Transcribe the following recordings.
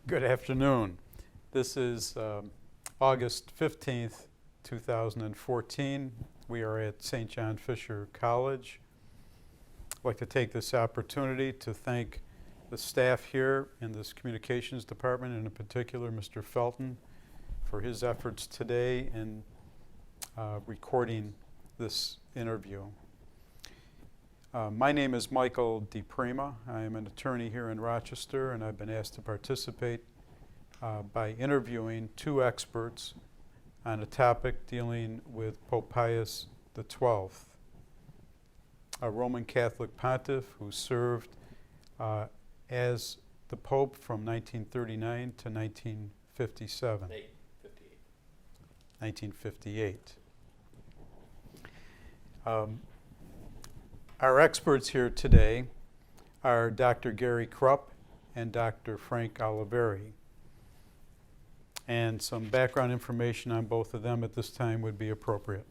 Good afternoon. This is August 15th, 2014. We are at St. John Fisher College. I'd like to take this opportunity to thank the staff here in this communications department, and in particular Mr. Felton, for his efforts today in recording this interview. My name is Michael DiPrima. I am an attorney here in Rochester, and I've been asked to participate by interviewing two experts on a topic dealing with Pope Pius XII, a Roman Catholic pontiff who served as the Pope from 1939 to 1957. 1958. Our experts here today are Dr. Gary Krupp and Dr. Frank Oliveri. And some background information on both of them at this time would be appropriate.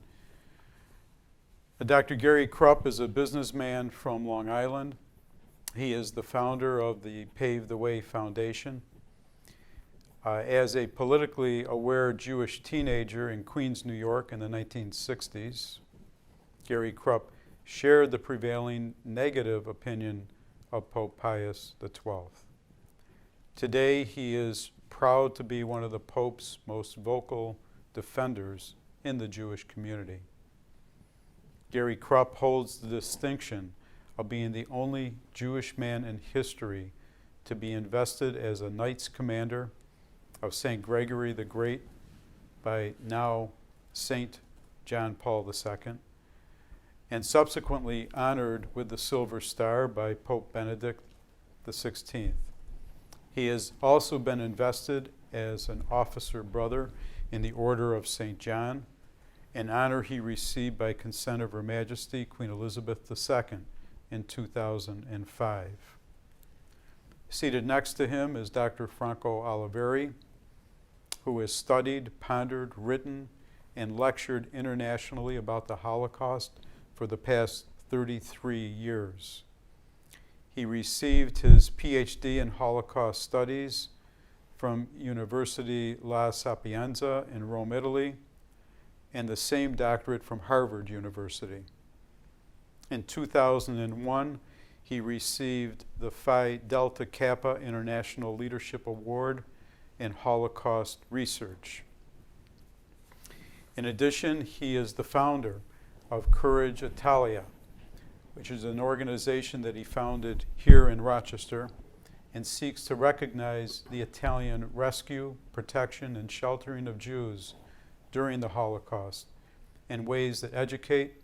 Dr. Gary Krupp is a businessman from Long Island. He is the founder of the Pave the Way Foundation. As a politically aware Jewish teenager in Queens, New York in the 1960s, Gary Krupp shared the prevailing negative opinion of Pope Pius XII. Today, he is proud to be one of the Pope's most vocal defenders in the Jewish community. Gary Krupp holds the distinction of being the only Jewish man in history to be invested as a Knights Commander of St. Gregory the Great by now St. John Paul II, and subsequently honored with the Silver Star by Pope Benedict XVI. He has also been invested as an officer brother in the Order of St. John, an honor he received by consent of Her Majesty Queen Elizabeth II in 2005. Seated next to him is Dr. Franco Oliveri, who has studied, pondered, written, and lectured internationally about the Holocaust for the past 33 years. He received his PhD in Holocaust Studies from University La Sapienza in Rome, Italy, and the same doctorate from Harvard University. In 2001, he received the Phi Delta Kappa International Leadership Award in Holocaust Research. In addition, he is the founder of Courage Italia, which is an organization that he founded here in Rochester and seeks to recognize the Italian rescue, protection, and sheltering of Jews during the Holocaust in ways that educate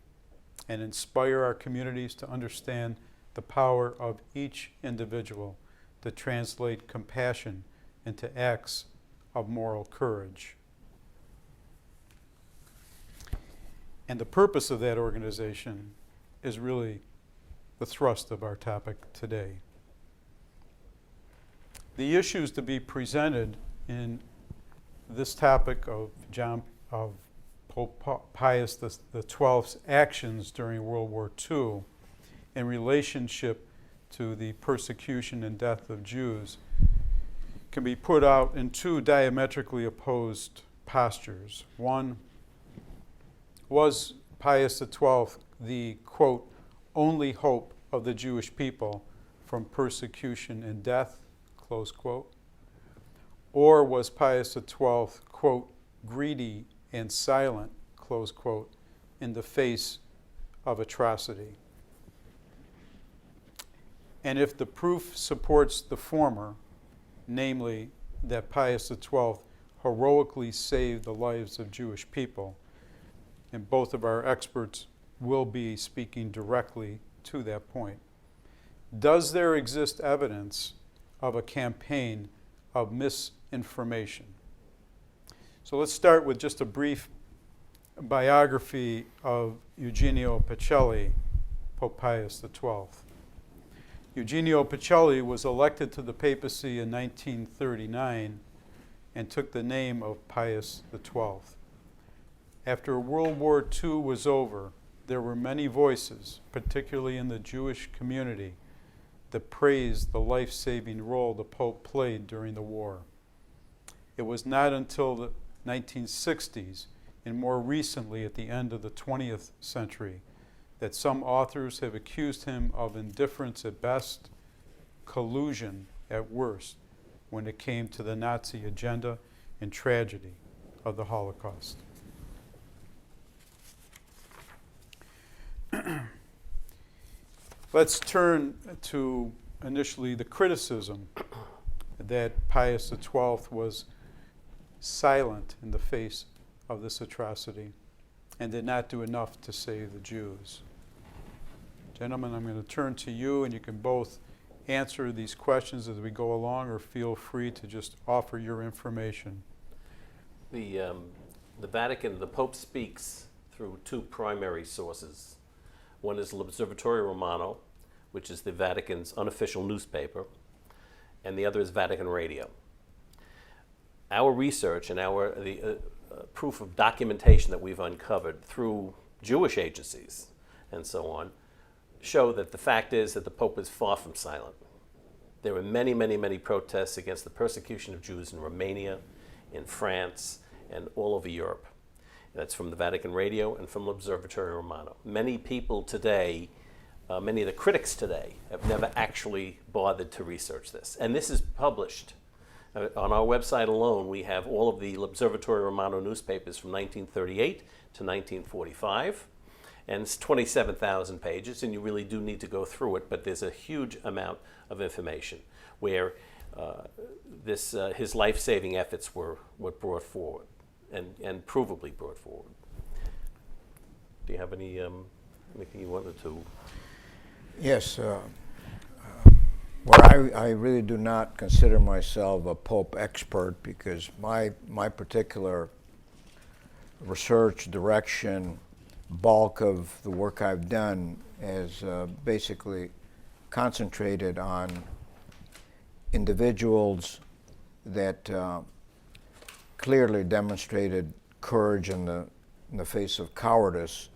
and inspire our communities to understand the power of each individual to translate compassion into acts of moral courage. And the purpose of that organization is really the thrust of our topic today. The issues to be presented in this topic of Pope Pius XII's actions during World War II in relationship to the persecution and death of Jews can be put out in two diametrically opposed postures. One, was Pius XII the, quote, only hope of the Jewish people from persecution and death, close quote? Or was Pius XII, quote, greedy and silent, close quote, in the face of atrocity? And if the proof supports the former, namely that Pius XII heroically saved the lives of Jewish people, and both of our experts will be speaking directly to that point, does there exist evidence of a campaign of misinformation? So let's start with just a brief biography of Eugenio Pacelli, Pope Pius XII. Eugenio Pacelli was elected to the papacy in 1939 and took the name of Pius XII. After World War II was over, there were many voices, particularly in the Jewish community, that praised the life-saving role the Pope played during the war. It was not until the 1960s, and more recently at the end of the 20th century, that some authors have accused him of indifference at best, collusion at worst, when it came to the Nazi agenda and tragedy of the Holocaust. Let's turn to initially the criticism that Pius XII was silent in the face of this atrocity and did not do enough to save the Jews. Gentlemen, I'm going to turn to you, and you can both answer these questions as we go along, or feel free to just offer your information. The Vatican, the Pope speaks through two primary sources. One is L'Osservatore Romano, which is the Vatican's unofficial newspaper, and the other is Vatican Radio. Our research and the proof of documentation that we've uncovered through Jewish agencies and so on show that the fact is that the Pope is far from silent. There were many, many, many protests against the persecution of Jews in Romania, in France, and all over Europe. That's from the Vatican Radio and from L'Osservatore Romano. Many people today, many of the critics today, have never actually bothered to research this. And this is published. On our website alone, we have all of the L'Osservatore Romano newspapers from 1938 to 1945. And it's 27,000 pages, and you really do need to go through it, but there's a huge amount of information where his life-saving efforts were brought forward and provably brought forward. Do you have anything you wanted to? Yes. Well, I really do not consider myself a Pope expert, because my particular research direction, bulk of the work I've done is basically concentrated on individuals that clearly demonstrated courage in the face of cowardice,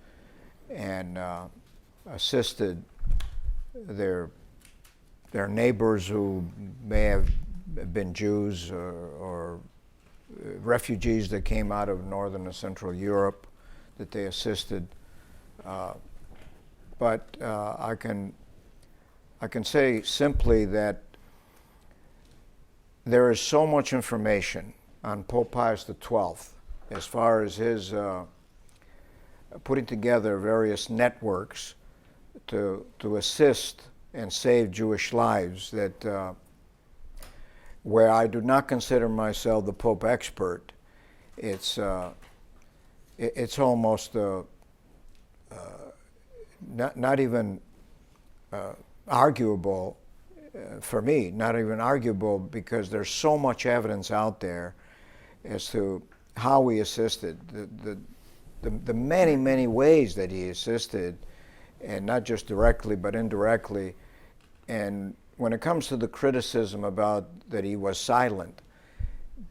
and assisted their neighbors who may have been Jews or refugees that came out of Northern and Central Europe, that they assisted. But I can say simply that there is so much information on Pope Pius XII as far as his putting together various networks to assist and save Jewish lives, that where I do not consider myself the Pope expert, it's almost not even arguable for me, not even arguable, because there's so much evidence out there as to how he assisted, the many, many ways that he assisted, and not just directly but indirectly. And when it comes to the criticism about that he was silent,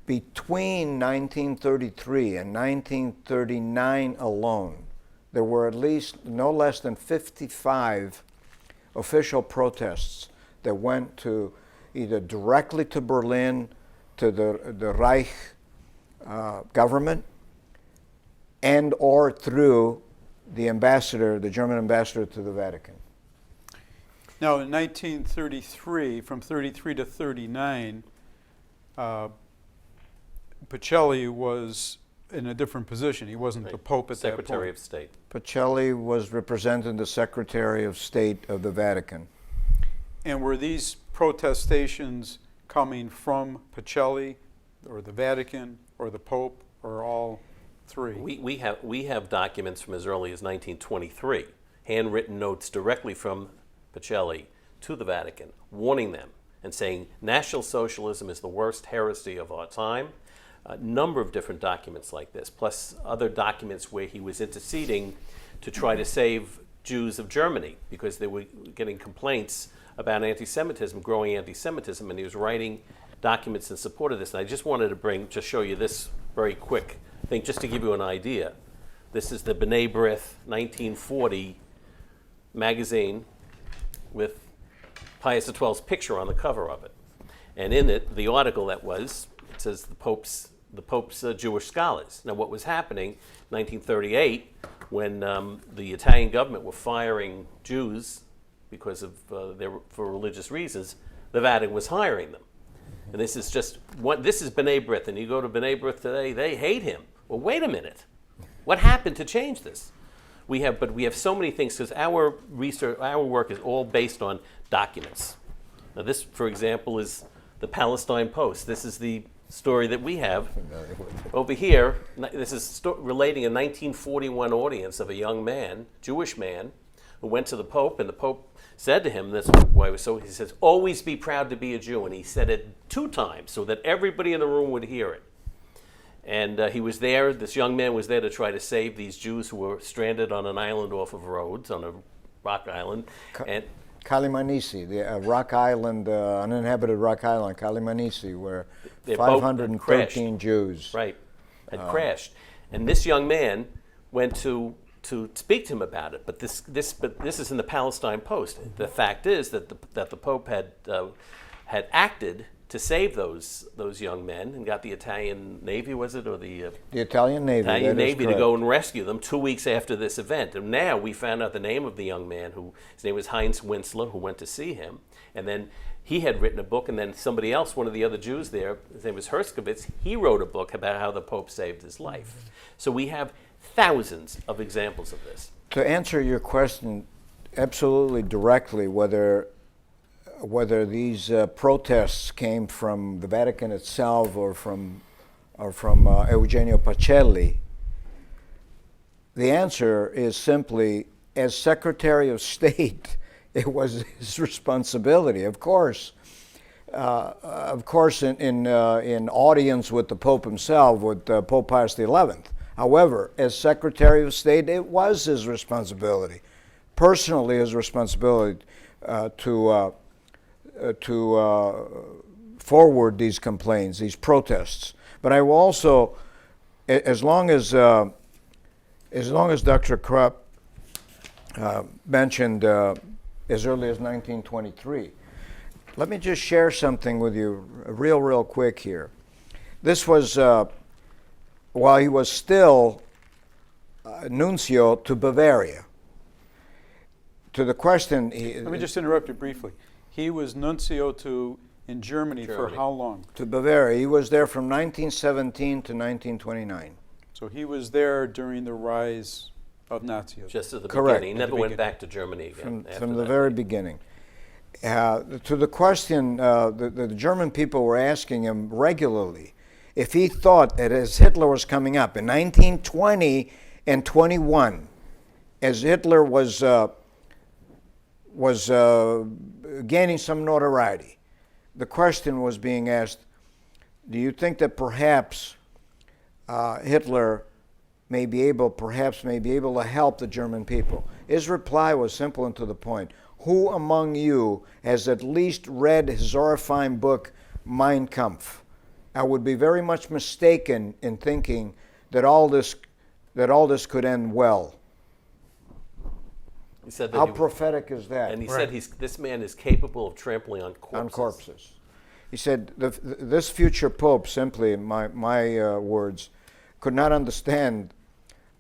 between 1933 and 1939 alone, there were at least no less than 55 official protests that went to either directly to Berlin, to the Reich government, and or through the ambassador, the German ambassador to the Vatican. Now, in 1933, from 33 to 39, Pacelli was in a different position. He wasn't the Pope at that point. Secretary of State. Pacelli was representing the Secretary of State of the Vatican. And were these protestations coming from Pacelli, or the Vatican, or the Pope, or all three? We have documents from as early as 1923, handwritten notes directly from Pacelli to the Vatican, warning them and saying National Socialism is the worst heresy of our time. A number of different documents like this, plus other documents where he was interceding to try to save Jews of Germany, because they were getting complaints about anti-Semitism, growing anti-Semitism, and he was writing documents in support of this. And I just wanted to show you this very quick thing, just to give you an idea. This is the B'nai B'rith 1940 magazine with Pius XII's picture on the cover of it. And in it, the article it says the Pope's Jewish scholars. Now, what was happening in 1938 when the Italian government were firing Jews because of for religious reasons, the Vatican was hiring them. And this is just this is B'nai B'rith, and you go to B'nai B'rith today, they hate him. Well, wait a minute. What happened to change this? We have so many things because our research, our work is all based on documents. Now, this, for example, is the Palestine Post. This is the story that we have over here. This is relating a 1941 audience of a young man, Jewish man, who went to the Pope, and the Pope said to him, that's why it was so, he says, always be proud to be a Jew. And he said it 2 times so that everybody in the room would hear it. And he was there, this young man was there to try to save these Jews who were stranded on an island off of Rhodes, on a rock island. And Kalimanisi, the rock island, uninhabited rock island, Kalimanisi, where their 513 Jews had crashed. And this young man went to speak to him about it. But this is in the Palestine Post. The fact is that the Pope had acted to save those young men and got the Italian Navy, was it, or the Italian Navy, Italian Navy to go and rescue them 2 weeks after this event. And now we found out the name of the young man, his name was Heinz Winsler, who went to see him. And then he had written a book, and then somebody else, one of the other Jews there, his name was Herskovitz, he wrote a book about how the Pope saved his life. So we have thousands of examples of this. To answer your question absolutely directly, whether these protests came from the Vatican itself or from Eugenio Pacelli, the answer is simply, as Secretary of State, it was his responsibility. Of course, in audience with the Pope himself, with Pope Pius XI. However, as Secretary of State, it was his responsibility, personally his responsibility, to forward these complaints, these protests. But I will also, as long as Dr. Krupp mentioned as early as 1923, let me just share something with you real quick here. This was while he was still nuncio to Bavaria. To the question... Let me just interrupt you briefly. He was nuncio in Germany for how long? To Bavaria. He was there from 1917 to 1929. So he was there during the rise of Nazism. Just at the Correct. beginning. He never went back to Germany again. From the very beginning. To the question, the German people were asking him regularly if he thought that as Hitler was coming up in 1920 and 21, as Hitler was gaining some notoriety, the question was being asked, do you think that perhaps Hitler may be able to help the German people? His reply was simple and to the point. Who among you has at least read his horrifying book, Mein Kampf? I would be very much mistaken in thinking that all this could end well. He said that How prophetic is that? And he said this man is capable of trampling on corpses. He said this future pope, simply in my words, could not understand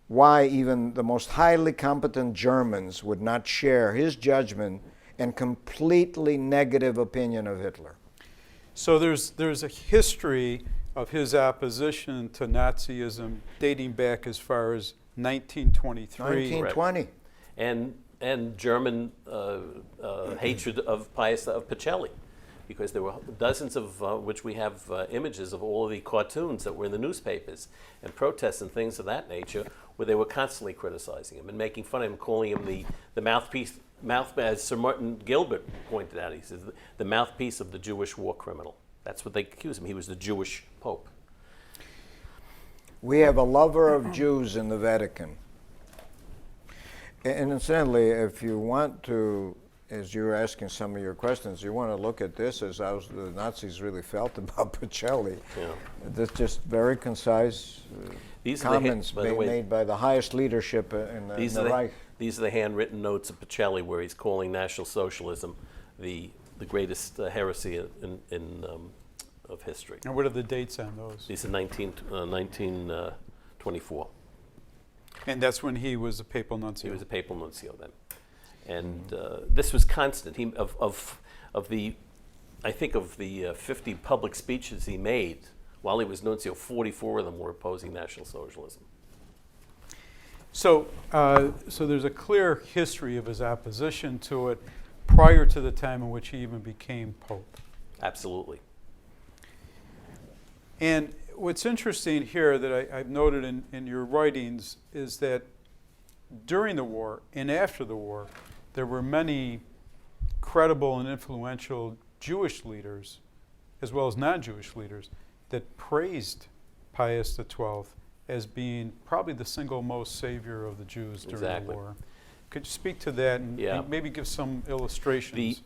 why even the most highly competent Germans would not share his judgment and completely negative opinion of Hitler. So there's a history of his opposition to Nazism dating back as far as 1923. 1920. And German hatred of Pacelli, because there were dozens of which we have images of all of the cartoons that were in the newspapers and protests and things of that nature, where they were constantly criticizing him and making fun of him, calling him the mouthpiece, as Sir Martin Gilbert pointed out. He says the mouthpiece of the Jewish war criminal. That's what they accused him. He was the Jewish Pope. We have a lover of Jews in the Vatican. And incidentally, if you want to, as you were asking some of your questions, you want to look at this as how the Nazis really felt about Pacelli. Yeah. That's just very concise comments made by the highest leadership in the Reich. These are the handwritten notes of Pacelli where he's calling National Socialism the the greatest heresy of history. And what are the dates on those? These are 1924. And that's when he was a papal nuncio. He was a papal nuncio then. And this was constant. I think of the 50 public speeches he made while he was nuncio, 44 of them were opposing National Socialism. So there's a clear history of his opposition to it prior to the time in which he even became pope. Absolutely. And what's interesting here that I've noted in your writings is that during the war and after the war, there were many credible and influential Jewish leaders, as well as non-Jewish leaders, that praised Pius XII as being probably the single most savior of the Jews during Exactly. the war. Could you speak to that and maybe give some illustrations?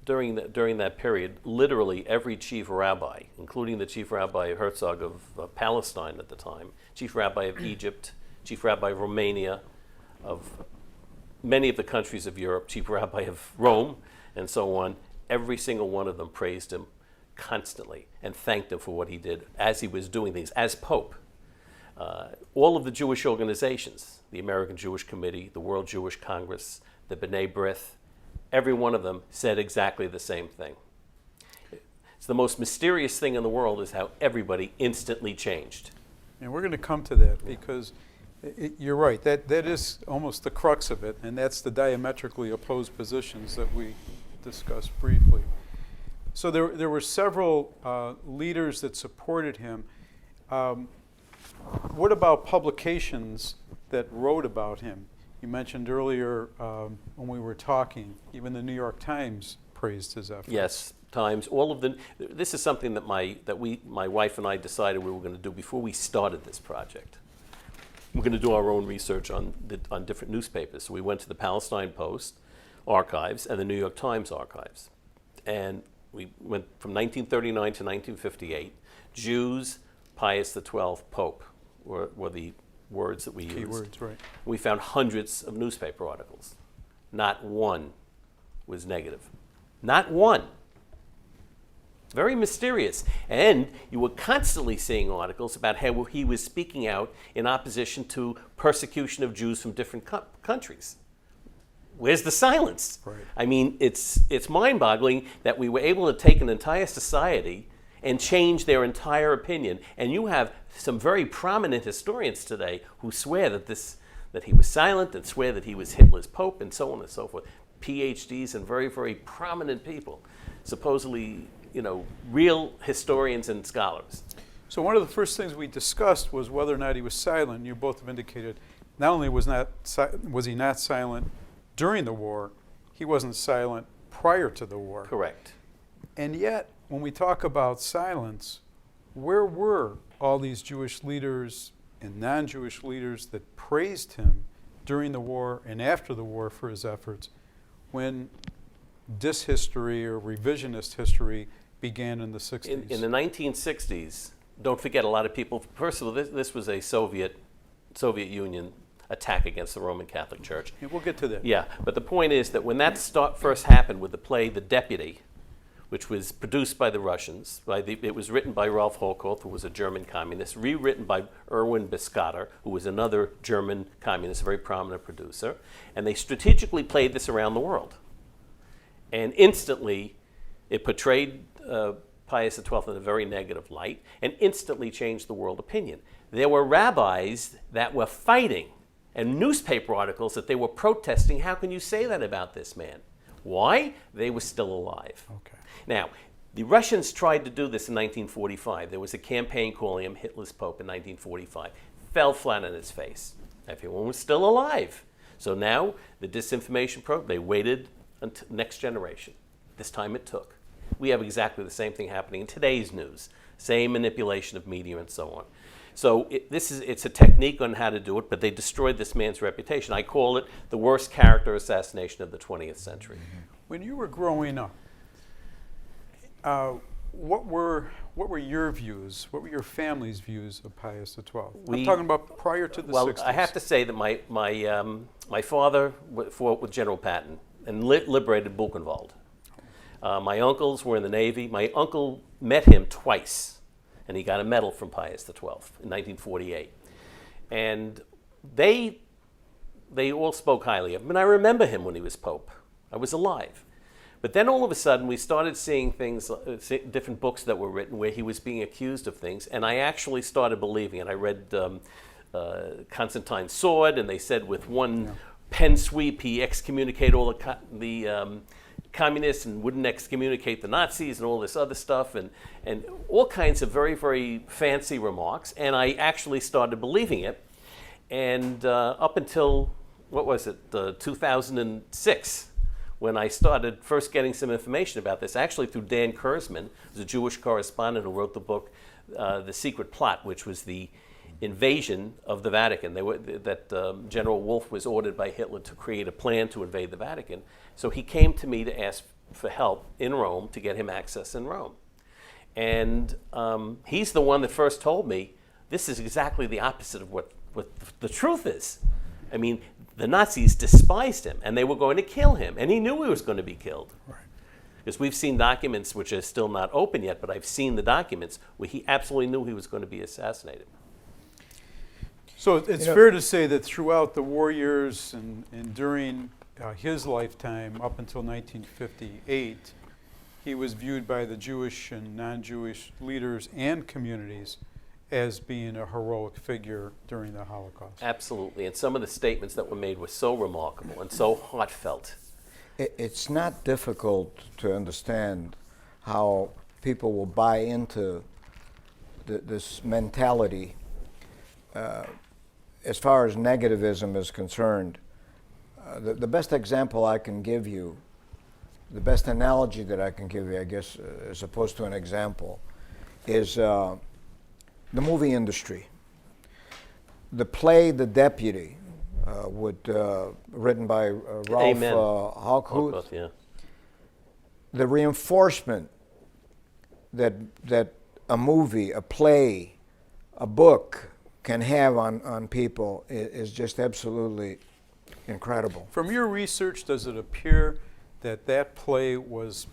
During that period, literally every chief rabbi, including the chief rabbi Herzog of Palestine at the time, chief rabbi of Egypt, chief rabbi of Romania, of many of the countries of Europe, chief rabbi of Rome, and so on, every single one of them praised him constantly and thanked him for what he did as he was doing things as Pope. All of the Jewish organizations, the American Jewish Committee, the World Jewish Congress, the B'nai B'rith, every one of them said exactly the same thing. It's the most mysterious thing in the world is how everybody instantly changed. And we're going to come to that because you're right. That is almost the crux of it, and that's the diametrically opposed positions that we discussed briefly. So there were several leaders that supported him. What about publications that wrote about him? You mentioned earlier when we were talking, even the New York Times praised his efforts. Yes, Times. All of them. This is something that my wife and I decided we were going to do before we started this project. We're going to do our own research on different newspapers. So we went to the Palestine Post archives and the New York Times archives, and we went from 1939 to 1958. Jews, Pius XII, Pope were the words that we used. Key words, right. We found hundreds of newspaper articles. Not one was negative. Not one. Very mysterious. And you were constantly seeing articles about how he was speaking out in opposition to persecution of Jews from different countries. Where's the silence? Right. I mean, it's mind-boggling that we were able to take an entire society and change their entire opinion. And you have some very prominent historians today who swear that he was silent and swear that he was Hitler's pope and so on and so forth. PhDs and very, very prominent people, supposedly, real historians and scholars. So one of the first things we discussed was whether or not he was silent. You both have indicated not only was he not silent during the war, he wasn't silent prior to the war. Correct. And yet, when we talk about silence, where were all these Jewish leaders and non-Jewish leaders that praised him during the war and after the war for his efforts when dishistory or revisionist history began in the 60s? In the 1960s, don't forget a lot of people, first of all, this was a Soviet Union attack against the Roman Catholic Church. Yeah, we'll get to that. Yeah, but the point is that when that first happened with the play The Deputy, which was produced by the Russians, it was written by Rolf Holkoth, who was a German communist, rewritten by Erwin Biskatter, who was another German communist, a very prominent producer, and they strategically played this around the world. And instantly, it portrayed Pius XII in a very negative light and instantly changed the world opinion. There were rabbis that were fighting and newspaper articles that they were protesting. How can you say that about this man? Why? They were still alive. Okay. Now, the Russians tried to do this in 1945. There was a campaign calling him Hitler's Pope in 1945. Fell flat on his face. Everyone was still alive. So now, the disinformation program, they waited until next generation. This time it took. We have exactly the same thing happening in today's news. Same manipulation of media and so on. So it's a technique on how to do it, but they destroyed this man's reputation. I call it the worst character assassination of the 20th century. When you were growing up, what were your views? What were your family's views of Pius XII? I'm talking about prior to the 60s. Well, I have to say that my father fought with General Patton and liberated Buchenwald. My uncles were in the Navy. My uncle met him twice, and he got a medal from Pius XII in 1948. And they all spoke highly of him. And I remember him when he was Pope. I was alive. But then all of a sudden, we started seeing things, different books that were written where he was being accused of things, and I actually started believing it. I read Constantine's Sword, and they said with one pen sweep he excommunicated all the communists and wouldn't excommunicate the Nazis and all this other stuff, and all kinds of very, very fancy remarks, and I actually started believing it. And up until, 2006, when I started first getting some information about this, actually through Dan Kurzman, who's a Jewish correspondent who wrote the book The Secret Plot, which was the invasion of the Vatican. General Wolfe was ordered by Hitler to create a plan to invade the Vatican. So he came to me to ask for help in Rome to get him access in Rome. And he's the one that first told me this is exactly the opposite of what the truth is. I mean, the Nazis despised him, and they were going to kill him, and he knew he was going to be killed. Right. Because we've seen documents which are still not open yet, but I've seen the documents where he absolutely knew he was going to be assassinated. So it's fair to say that throughout the war years and during his lifetime, up until 1958, he was viewed by the Jewish and non-Jewish leaders and communities as being a heroic figure during the Holocaust. Absolutely, and some of the statements that were made were so remarkable and so heartfelt. It's not difficult to understand how people will buy into this mentality as far as negativism is concerned. The best example I can give you, the best analogy that I can give you, I guess, as opposed to an example, is the movie industry. The play The Deputy, written by Ralph Hawkhuth. Yeah. The reinforcement that a movie, a play, a book can have on people is just absolutely incredible. From your research, does it appear that play was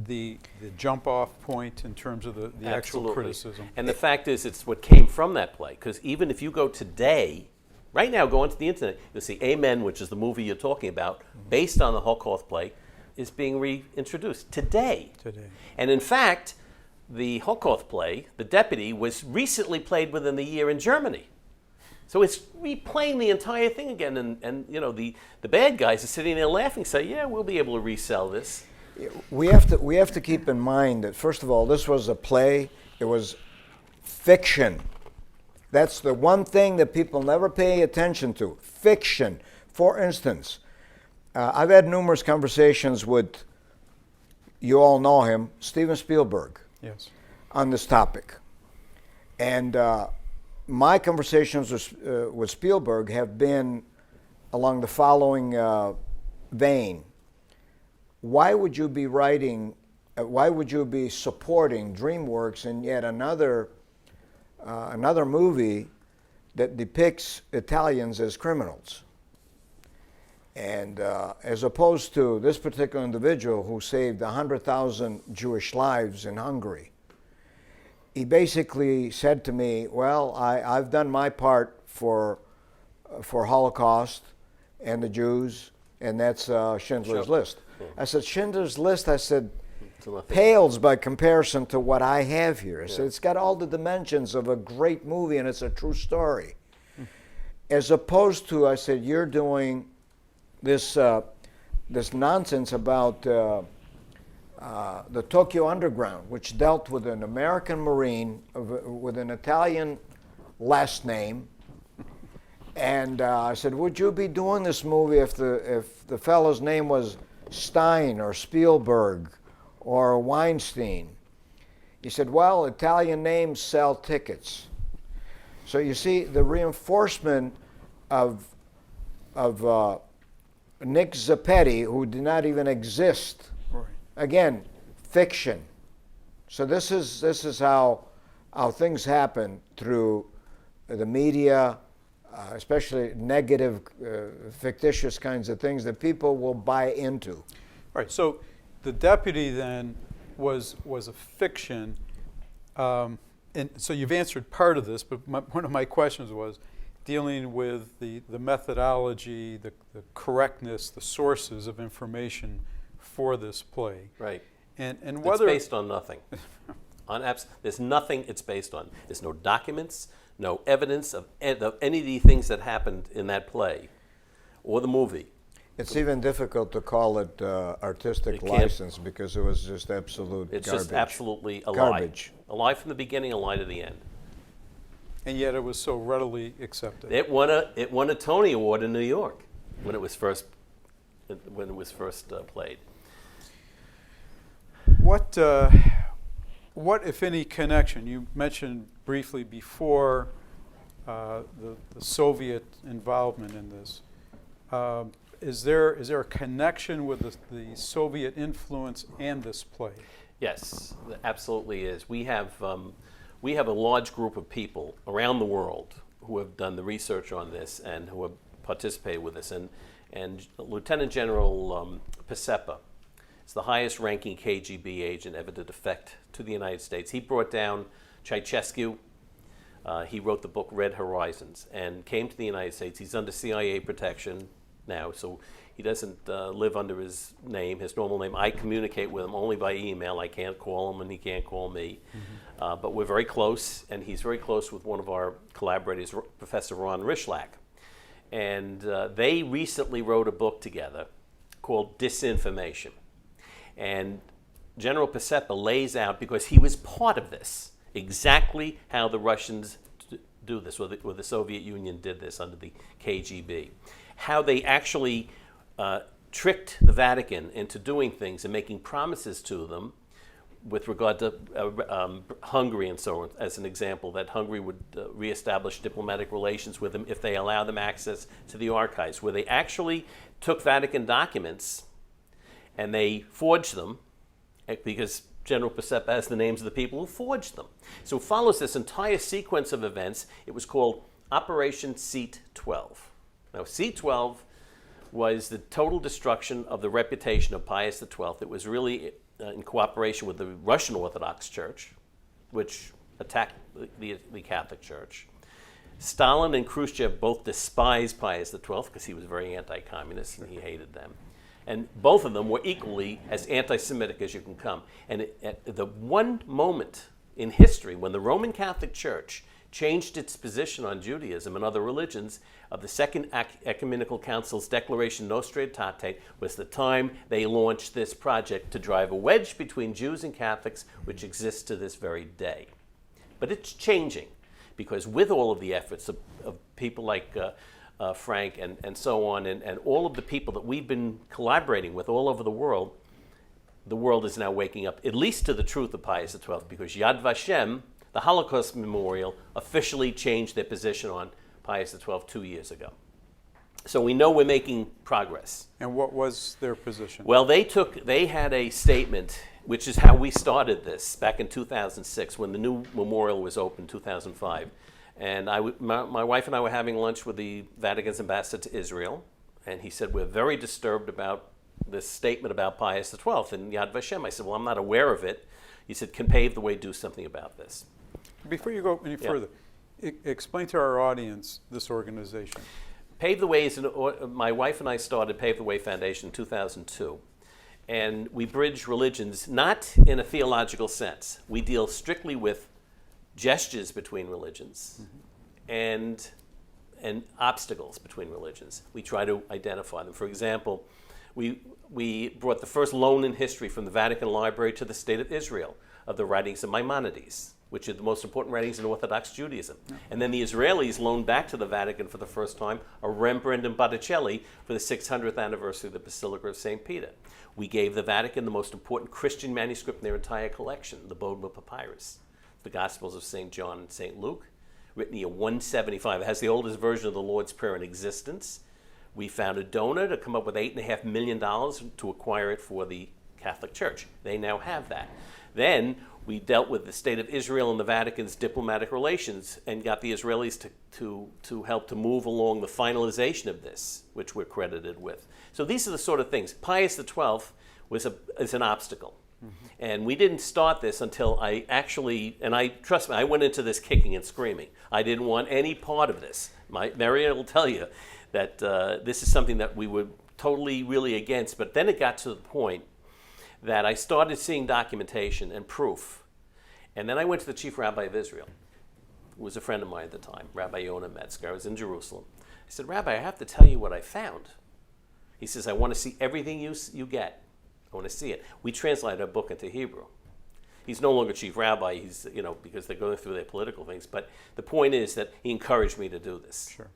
the jump-off point in terms of the actual criticism? And the fact is, it's what came from that play. Because even if you go today, right now, go onto the internet, you'll see Amen, which is the movie you're talking about, based on the Holocaust play, is being reintroduced today. And in fact, the Holocaust play, The Deputy, was recently played within the year in Germany. So it's replaying the entire thing again, and you know, the bad guys are sitting there laughing, say, yeah, we'll be able to resell this. We have to keep in mind that, first of all, this was a play. It was fiction. That's the one thing that people never pay attention to. Fiction. For instance, I've had numerous conversations with, you all know him, Steven Spielberg. Yes. On this topic. And my conversations with Spielberg have been along the following vein. Why would you be supporting DreamWorks in yet another movie that depicts Italians as criminals? And as opposed to this particular individual who saved 100,000 Jewish lives in Hungary, he basically said to me, well, I've done my part for Holocaust and the Jews, and that's Schindler's List. Yeah. I said, Schindler's List, I said, pales by comparison to what I have here. I said, it's got all the dimensions of a great movie, and it's a true story. As opposed to, I said, you're doing this nonsense about the Tokyo Underground, which dealt with an American Marine with an Italian last name. And I said, would you be doing this movie if the fellow's name was Stein or Spielberg or Weinstein? He said, well, Italian names sell tickets. So you see the reinforcement of Nick Zappetti, who did not even exist. Right. Again, fiction. So this is how things happen through the media, especially negative, fictitious kinds of things that people will buy into. Right. So the deputy then was a fiction, and so you've answered part of this, but one of my questions was dealing with the methodology, the correctness, the sources of information for this play. Right. And whether it's based on nothing. There's nothing it's based on. There's no documents, no evidence of any of the things that happened in that play or the movie. It's even difficult to call it artistic license because it was just absolute It's garbage. just absolutely a Garbage. lie. A lie from the beginning, a lie to the end. and yet it was so readily accepted. It won a Tony Award in New York when it was first played. What, if any, connection? You mentioned briefly before the Soviet involvement in this. Is there a connection with the Soviet influence and this play? Yes, there absolutely is. We have a large group of people around the world who have done the research on this and who have participated with this. And Lieutenant General Pacepa is the highest-ranking KGB agent ever to defect to the United States. He brought down Ceausescu. He wrote the book Red Horizons and came to the United States. He's under CIA protection now, so he doesn't live under his name, his normal name. I communicate with him only by email. I can't call him and he can't call me. Mm-hmm. But we're very close, and he's very close with one of our collaborators, Professor Ron Rishlak. And they recently wrote a book together called Disinformation. And General Pacepa lays out, because he was part of this, exactly how the Russians do this, or the Soviet Union did this under the KGB. How they actually tricked the Vatican into doing things and making promises to them with regard to Hungary and so on, as an example, that Hungary would reestablish diplomatic relations with them if they allow them access to the archives, where they actually took Vatican documents and they forged them, because General Pacepa has the names of the people who forged them. So it follows this entire sequence of events. It was called Operation Seat 12. Now, Seat 12 was the total destruction of the reputation of Pius XII. It was really in cooperation with the Russian Orthodox Church, which attacked the Catholic Church. Stalin and Khrushchev both despised Pius XII because he was very anti-communist and he hated them. And both of them were equally as anti-Semitic as you can come. And at the one moment in history when the Roman Catholic Church changed its position on Judaism and other religions, of the Second Ecumenical Council's declaration Nostra Aetate, was the time they launched this project to drive a wedge between Jews and Catholics, which exists to this very day. But it's changing, because with all of the efforts of people like Frank and so on, and all of the people that we've been collaborating with all over the world is now waking up, at least to the truth of Pius XII, because Yad Vashem, the Holocaust Memorial, officially changed their position on Pius XII 2 years ago. So we know we're making progress. And what was their position? Well, they had a statement, which is how we started this back in 2006 when the new memorial was opened, 2005. And my wife and I were having lunch with the Vatican's ambassador to Israel, and he said, we're very disturbed about this statement about Pius XII and Yad Vashem. I said, well, I'm not aware of it. He said, can Pave the Way do something about this? Before you go any further, explain to our audience this organization. Pave the Way is my wife and I started Pave the Way Foundation in 2002. And we bridge religions, not in a theological sense. We deal strictly with gestures between religions and obstacles between religions. We try to identify them. For example, we brought the first loan in history from the Vatican Library to the State of Israel of the writings of Maimonides, which are the most important writings in Orthodox Judaism. And then the Israelis loaned back to the Vatican for the first time a Rembrandt and Botticelli for the 600th anniversary of the Basilica of St. Peter. We gave the Vatican the most important Christian manuscript in their entire collection, the Bodmer Papyrus, the Gospels of St. John and St. Luke, written in year 175. It has the oldest version of the Lord's Prayer in existence. We found a donor to come up with $8.5 million to acquire it for the Catholic Church. They now have that. Then we dealt with the State of Israel and the Vatican's diplomatic relations and got the Israelis to help to move along the finalization of this, which we're credited with. So these are the sort of things. Pius XII is an obstacle. And we didn't start this until trust me, I went into this kicking and screaming. I didn't want any part of this. Marianne will tell you that this is something that we were totally, really against. But then it got to the point that I started seeing documentation and proof. And then I went to the chief rabbi of Israel, who was a friend of mine at the time, Rabbi Yonah Metzger. I was in Jerusalem. I said, Rabbi, I have to tell you what I found. He says, I want to see everything you get. I want to see it. We translated a book into Hebrew. He's no longer chief rabbi, he's, because they're going through their political things. But the point is that he encouraged me to do this. Sure.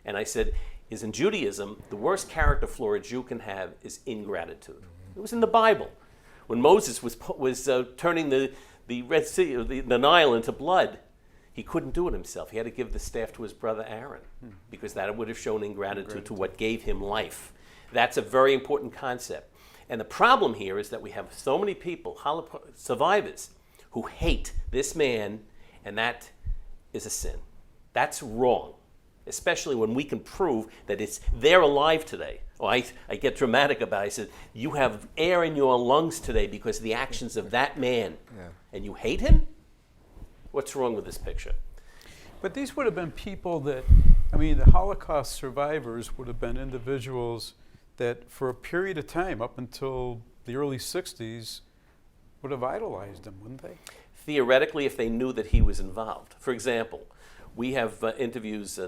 And I said, in Judaism, the worst character flaw a Jew can have is ingratitude. It was in the Bible. When Moses was turning the Red Sea, the Nile into blood, he couldn't do it himself. He had to give the staff to his brother Aaron, because that would have shown ingratitude to what gave him life. That's a very important concept. And the problem here is that we have so many people, survivors, who hate this man, and that is a sin. That's wrong, especially when we can prove that they're alive today. Oh, I get dramatic about it. I said, you have air in your lungs today because of the actions of that man, and you hate him? What's wrong with this picture? But these would have been people that, the Holocaust survivors would have been individuals that for a period of time, up until the early 60s, would have idolized him, wouldn't they? Theoretically, if they knew that he was involved. For example, we have interviews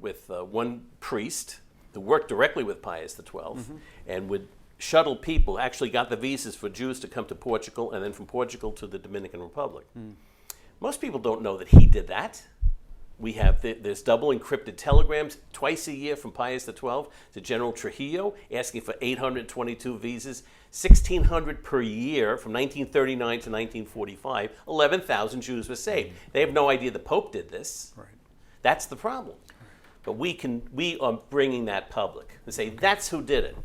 with one priest who worked directly with Pius XII and would shuttle people, actually got the visas for Jews to come to Portugal, and then from Portugal to the Dominican Republic. Most people don't know that he did that. We have there's double encrypted telegrams twice a year from Pius XII to General Trujillo asking for 822 visas, 1,600 per year from 1939 to 1945. 11,000 Jews were saved. They have no idea the Pope did this. Right. That's the problem. But we are bringing that public and say that's who did it.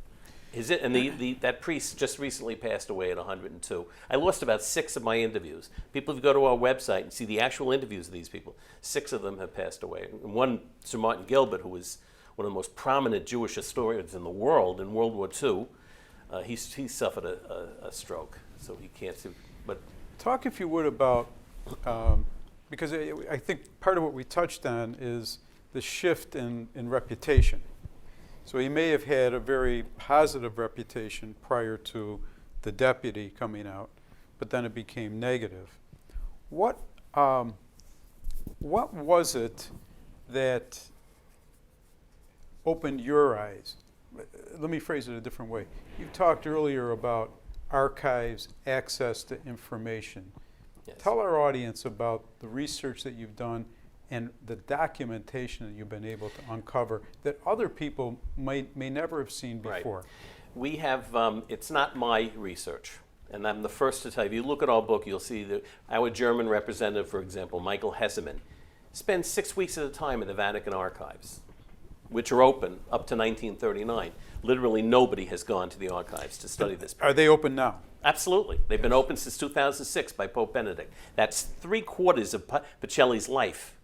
Is it? And that priest just recently passed away at 102. I lost about 6 of my interviews. People, if you go to our website and see the actual interviews of these people, 6 of them have passed away. And one, Sir Martin Gilbert, who was one of the most prominent Jewish historians in the world in World War II, he suffered a stroke, so he can't see. But talk, if you would, about, because I think part of what we touched on is the shift in reputation. So he may have had a very positive reputation prior to the deputy coming out, but then it became negative. What was it that opened your eyes? Let me phrase it a different way. You talked earlier about archives, access to information. yes. Tell our audience about the research that you've done and the documentation that you've been able to uncover that other people may never have seen before. Right. We have, it's not my research, and I'm the first to tell you. If you look at our book, you'll see that our German representative, for example, Michael Hesseman, spends 6 weeks at a time in the Vatican Archives, which are open up to 1939. Literally nobody has gone to the archives to study this. Are they open now? Absolutely. They've been open since 2006 by Pope Benedict. That's 3/4 of Pacelli's life.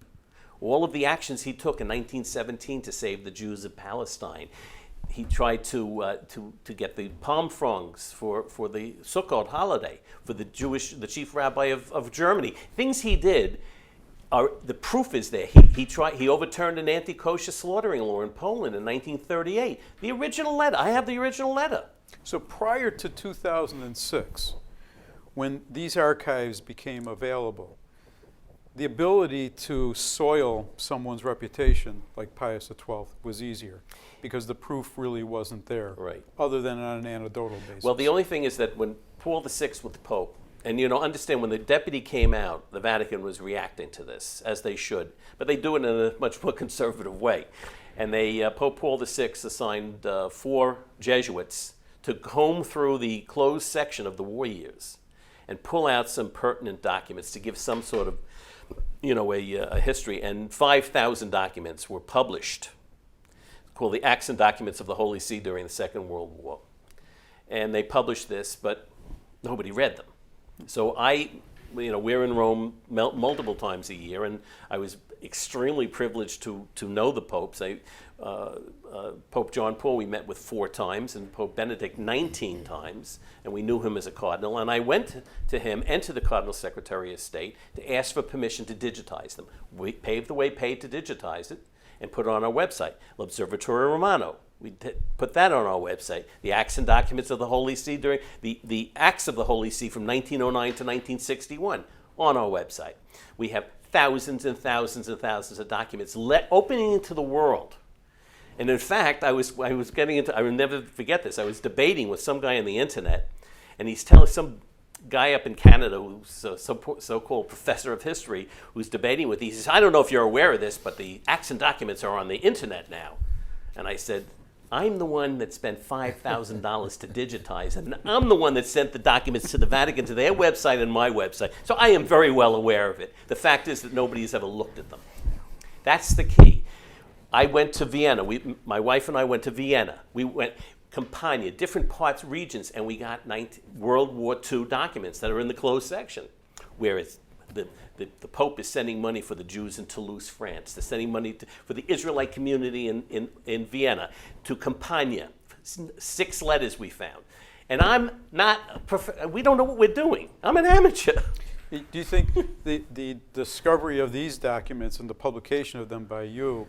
All of the actions he took in 1917 to save the Jews of Palestine. He tried to get the palm fronds for the Sukkot holiday for the chief rabbi of Germany. Things he did, the proof is there. He overturned an anti-kosher slaughtering law in Poland in 1938. The original letter. I have the original letter. So prior to 2006, when these archives became available, the ability to soil someone's reputation, like Pius XII, was easier because the proof really wasn't there, Right. other than on an anecdotal basis. Well, the only thing is that when Paul VI was the Pope, and understand when the deputy came out, the Vatican was reacting to this, as they should, but they do it in a much more conservative way. And Pope Paul VI assigned 4 Jesuits to comb through the closed section of the war years and pull out some pertinent documents to give some sort of a history, and 5,000 documents were published, called the Acts and Documents of the Holy See during the Second World War. And they published this, but nobody read them. So we're in Rome multiple times a year, and I was extremely privileged to know the popes. Pope John Paul we met with 4 times, and Pope Benedict 19 times, and we knew him as a cardinal. And I went to him and to the Cardinal Secretary of State to ask for permission to digitize them. We paved the way, paid to digitize it, and put it on our website. L'Osservatore Romano, we put that on our website. The Acts and Documents of the Holy See during the Acts of the Holy See from 1909 to 1961 on our website. We have thousands and thousands and thousands of documents opening into the world. And in fact, I was getting into, I will never forget this, I was debating with some guy on the internet, and he's telling some guy up in Canada who's a so-called professor of history who's debating with, he says, I don't know if you're aware of this, but the Acts and Documents are on the internet now. And I said, I'm the one that spent $5,000 to digitize, and I'm the one that sent the documents to the Vatican, to their website and my website. So I am very well aware of it. The fact is that nobody has ever looked at them. That's the key. I went to Vienna. My wife and I went to Vienna. We went Campania, different parts, regions, and we got World War II documents that are in the closed section, where it's the Pope is sending money for the Jews in Toulouse, France. They're sending money for the Israelite community in Vienna, to Campania. 6 letters we found. And I'm not, we don't know what we're doing. I'm an amateur. Do you think the discovery of these documents and the publication of them by you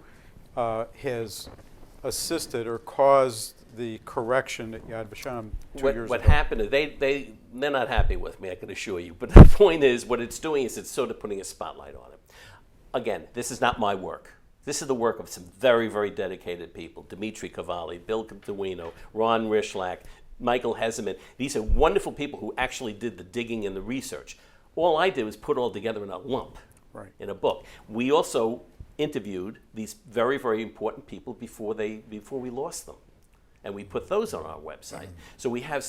has assisted or caused the correction at Yad Vashem 2 years ago? What happened is they're not happy with me, I can assure you. But the point is, what it's doing is it's sort of putting a spotlight on it. Again, this is not my work. This is the work of some very, very dedicated people. Dimitri Cavalli, Bill Duino, Ron Rishlack, Michael Heseman. These are wonderful people who actually did the digging and the research. All I did was put it all together in a lump, in a book. We also interviewed these very, very important people before we lost them, and we put those on our website. So we have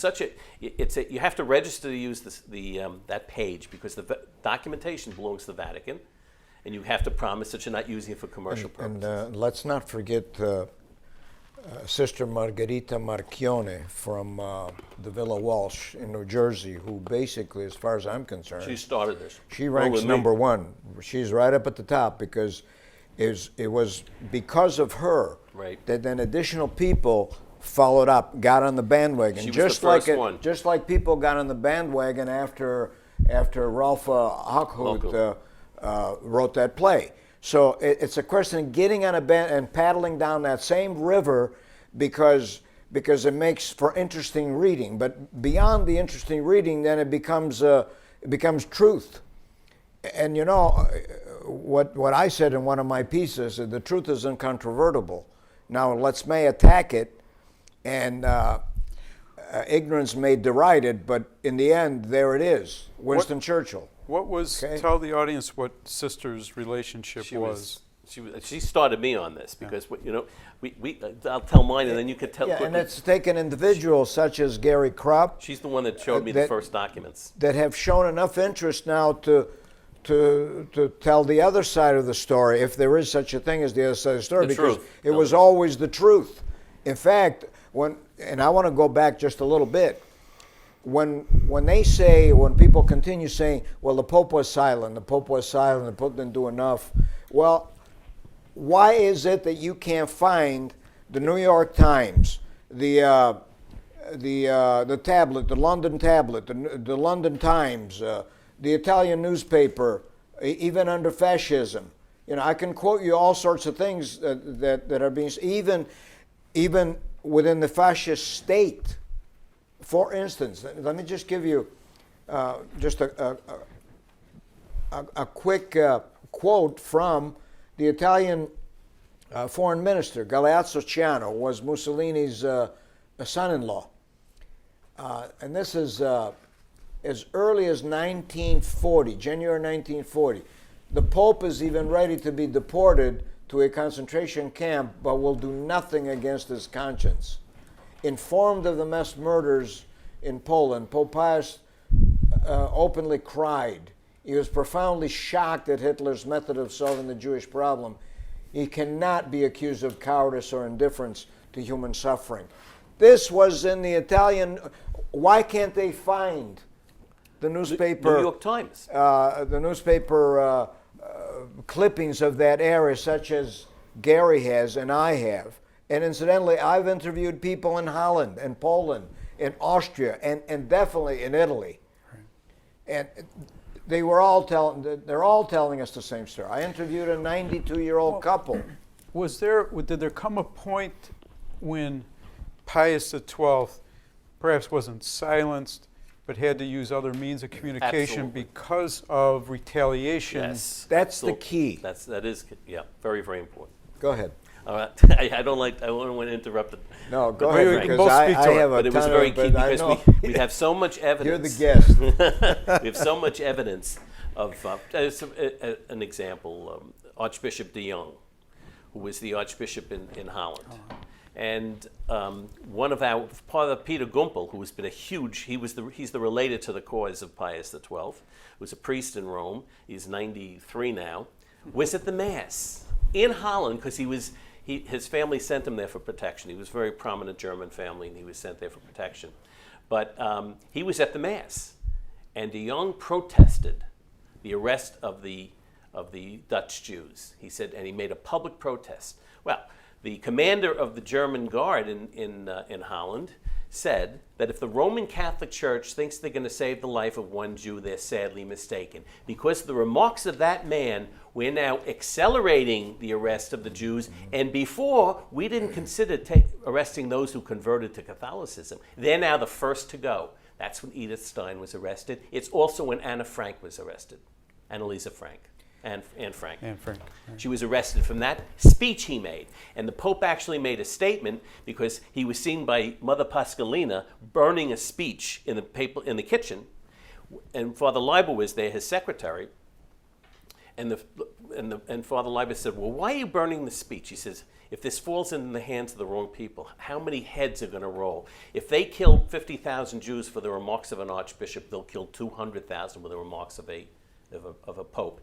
you have to register to use that page, because the documentation belongs to the Vatican, and you have to promise that you're not using it for commercial purposes. And let's not forget Sister Margherita Marchione from the Villa Walsh in New Jersey, who basically, as far as I'm concerned, She started this. she ranks number 1. She's right up at the top, because it was because of her that then additional people followed up, got on the bandwagon. She was the first one. Just like people got on the bandwagon after Ralph Hochhuth wrote that play. So it's a question of getting on a band and paddling down that same river, because it makes for interesting reading. But beyond the interesting reading, then it becomes truth. And you know what I said in one of my pieces, the truth is incontrovertible. Now let's may attack it, and ignorance may deride it, but in the end, there it is. Winston Churchill. What was? Tell the audience what Sister's relationship was. She started me on this, because I'll tell mine, and then you can tell. Yeah, and it's taken individuals such as Gary Krupp. She's the one that showed me the first documents. That have shown enough interest now to tell the other side of the story, if there is such a thing as the other side of the story, because it was always the truth. In fact, and I want to go back just a little bit, when people continue saying, well, the Pope was silent, the Pope didn't do enough. Well, why is it that you can't find the New York Times, the tablet, the London tablet, the London Times, the Italian newspaper, even under fascism? I can quote you all sorts of things that are being, even within the fascist state. For instance, let me just give you just a quick quote from the Italian foreign minister. Galeazzo Ciano was Mussolini's son-in-law. And this is as early as 1940, January 1940. The Pope is even ready to be deported to a concentration camp, but will do nothing against his conscience. Informed of the mass murders in Poland, Pope Pius openly cried. He was profoundly shocked at Hitler's method of solving the Jewish problem. He cannot be accused of cowardice or indifference to human suffering. This was in the Italian. Why can't they find the newspaper? New York Times. The newspaper clippings of that era, such as Gary has and I have. And incidentally, I've interviewed people in Holland and Poland, in Austria, and definitely in Italy. And they're all telling us the same story. I interviewed a 92-year-old couple. Did there come a point when Pius XII perhaps wasn't silenced, but had to use other means of communication Absolutely. because of retaliation? Yes. That's the Absolutely. key. That is, yeah, very, very important. Go ahead. All right. I don't want to interrupt it. No, go But ahead, we can because both speak I to it, have a But it was ton very of, key but I because know. we have so much evidence. You're the guest. We have so much evidence of, an example, Archbishop de Jong, who was the Archbishop in Holland. And one of our, Father Peter Gumpel, who has been a huge, he's the related to the cause of Pius XII, was a priest in Rome, he's 93 now, was at the Mass in Holland because his family sent him there for protection. He was a very prominent German family and he was sent there for protection. But he was at the Mass, and de Jong protested the arrest of the Dutch Jews. He said, and he made a public protest. Well, the commander of the German guard in Holland said that if the Roman Catholic Church thinks they're going to save the life of one Jew, they're sadly mistaken. Because of the remarks of that man, we're now accelerating the arrest of the Jews, and before, we didn't consider arresting those who converted to Catholicism. They're now the first to go. That's when Edith Stein was arrested. It's also when Anna Frank was arrested, Annalisa Frank. Anne Frank. Anne Frank. Right. She was arrested from that speech he made. And the Pope actually made a statement because he was seen by Mother Pascalina burning a speech in the kitchen. And Father Leiber was there, his secretary. And Father Leiber said, well, why are you burning the speech? He says, if this falls into the hands of the wrong people, how many heads are going to roll? If they kill 50,000 Jews for the remarks of an archbishop, they'll kill 200,000 with the remarks of a pope.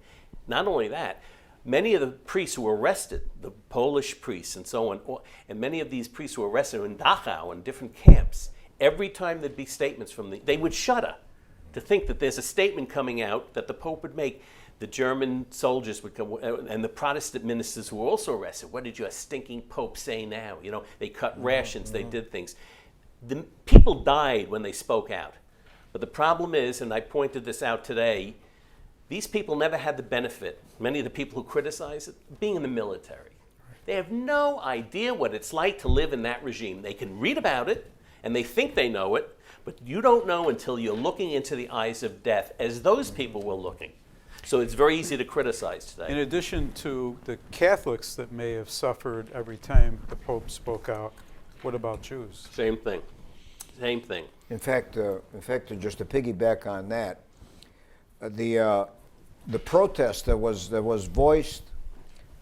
Not only that, many of the priests who were arrested, the Polish priests and so on, and many of these priests who were arrested in Dachau and different camps, every time there'd be statements they would shudder to think that there's a statement coming out that the Pope would make. The German soldiers would come, and the Protestant ministers who were also arrested. What did your stinking Pope say now? You know, they cut rations, they did things. The people died when they spoke out. But the problem is, and I pointed this out today, these people never had the benefit, many of the people who criticize it, being in the military. They have no idea what it's like to live in that regime. They can read about it, and they think they know it, but you don't know until you're looking into the eyes of death, as those people were looking. So it's very easy to criticize today. In addition to the Catholics that may have suffered every time the Pope spoke out, what about Jews? Same thing. Same thing. In fact, just to piggyback on that, the protest that was voiced,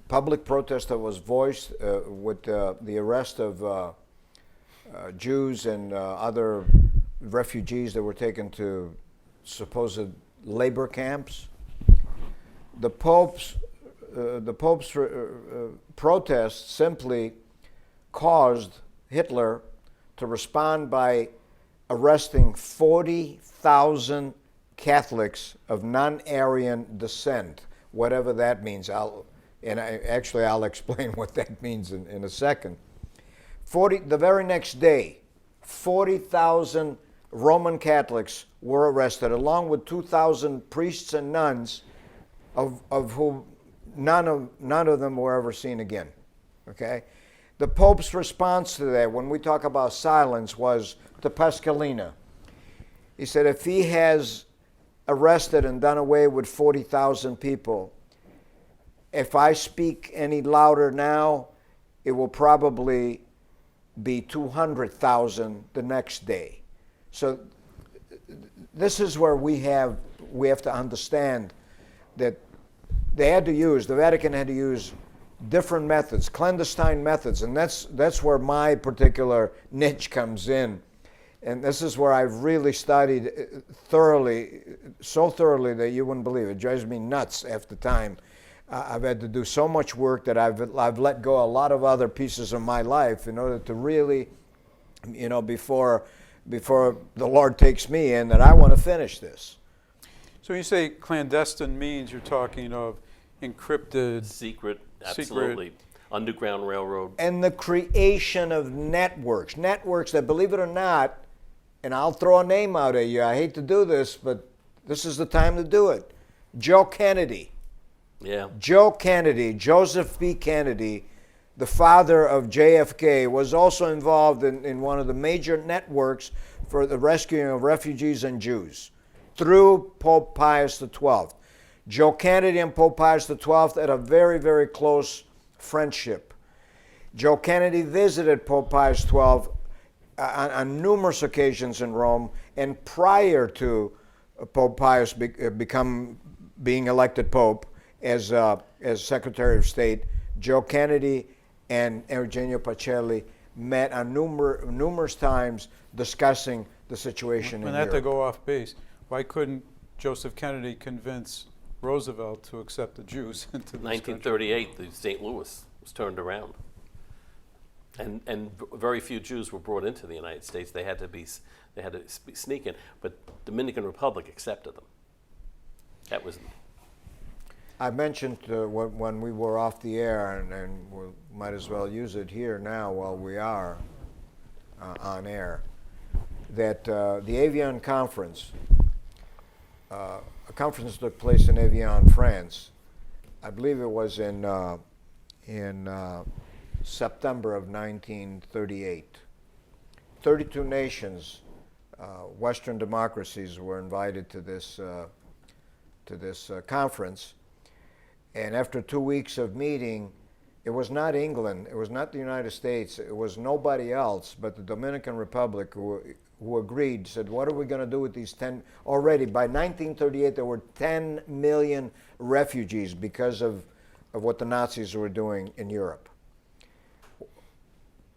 public protest that was voiced with the arrest of Jews and other refugees that were taken to supposed labor camps. The Pope's protest simply caused Hitler to respond by arresting 40,000 Catholics of non-Aryan descent, whatever that means. I'll explain what that means in a second. The very next day, 40,000 Roman Catholics were arrested, along with 2,000 priests and nuns, of whom none of them were ever seen again. Okay? The Pope's response to that, when we talk about silence, was to Pascalina. He said, if he has arrested and done away with 40,000 people, if I speak any louder now, it will probably be 200,000 the next day. So this is where we have to understand that the Vatican had to use different methods, clandestine methods, and that's where my particular niche comes in. And this is where I've really studied thoroughly, so thoroughly that you wouldn't believe it. It drives me nuts after time. I've had to do so much work that I've let go a lot of other pieces of my life in order to really, before the Lord takes me in, that I want to finish this. So when you say clandestine means, you're talking of encrypted. Secret, absolutely. Underground railroad. And the creation of networks that, believe it or not, and I'll throw a name out at you, I hate to do this, but this is the time to do it. Joe Kennedy. Yeah. Joe Kennedy, Joseph B. Kennedy, the father of JFK, was also involved in one of the major networks for the rescuing of refugees and Jews through Pope Pius XII. Joe Kennedy and Pope Pius XII had a very, very close friendship. Joe Kennedy visited Pope Pius XII on numerous occasions in Rome, and prior to Pope Pius being elected Pope as Secretary of State, Joe Kennedy and Eugenio Pacelli met on numerous times discussing the situation in And Europe. not to go off base, why couldn't Joseph Kennedy convince Roosevelt to accept the Jews into this 1938, the St. Louis was turned around. And very few Jews were brought into the United States. They had to be sneak in, but Dominican Republic accepted them. That was. I mentioned when we were off the air, and we might as well use it here now while we are on air, that the Evian conference, a conference took place in Evian, France. I believe it was in September of 1938. 32 nations, Western democracies, were invited to this conference. And after 2 weeks of meeting, it was not England, it was not the United States, it was nobody else but the Dominican Republic who agreed, said, what are we going to do with these 10? Already, by 1938, there were 10 million refugees because of what the Nazis were doing in Europe.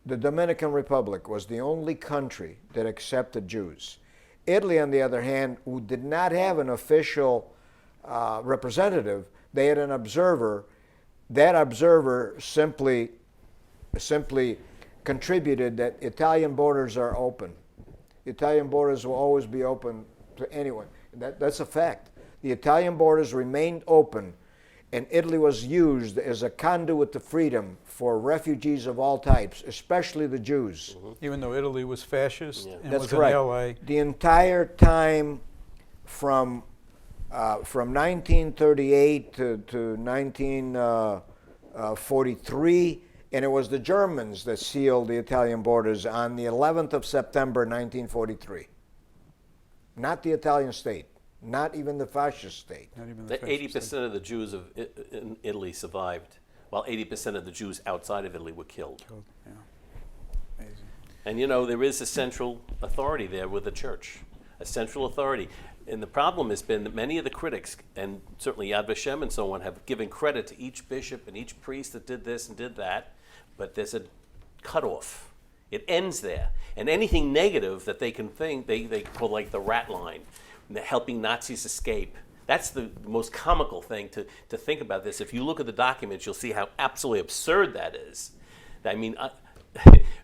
The Dominican Republic was the only country that accepted Jews. Italy, on the other hand, who did not have an official representative, they had an observer. That observer simply contributed that Italian borders are open. Italian borders will always be open to anyone. That's a fact. The Italian borders remained open, and Italy was used as a conduit to freedom for refugees of all types, especially the Jews. country. Even though Italy was fascist and That's was correct. an ally. The entire time from 1938 to 1943, and it was the Germans that sealed the Italian borders on the 11th of September 1943. Not the Italian state, not even the fascist state. Not even the That fascist 80% of the Jews in Italy survived, while 80% of the Jews outside of Italy were killed. state. Yeah. Amazing. And you know, there is a central authority there with the church, a central authority. And the problem has been that many of the critics, and certainly Yad Vashem and so on, have given credit to each bishop and each priest that did this and did that, but there's a cutoff. It ends there. And anything negative that they can think, they call like the rat line, helping Nazis escape. That's the most comical thing to think about this. If you look at the documents, you'll see how absolutely absurd that is. I mean,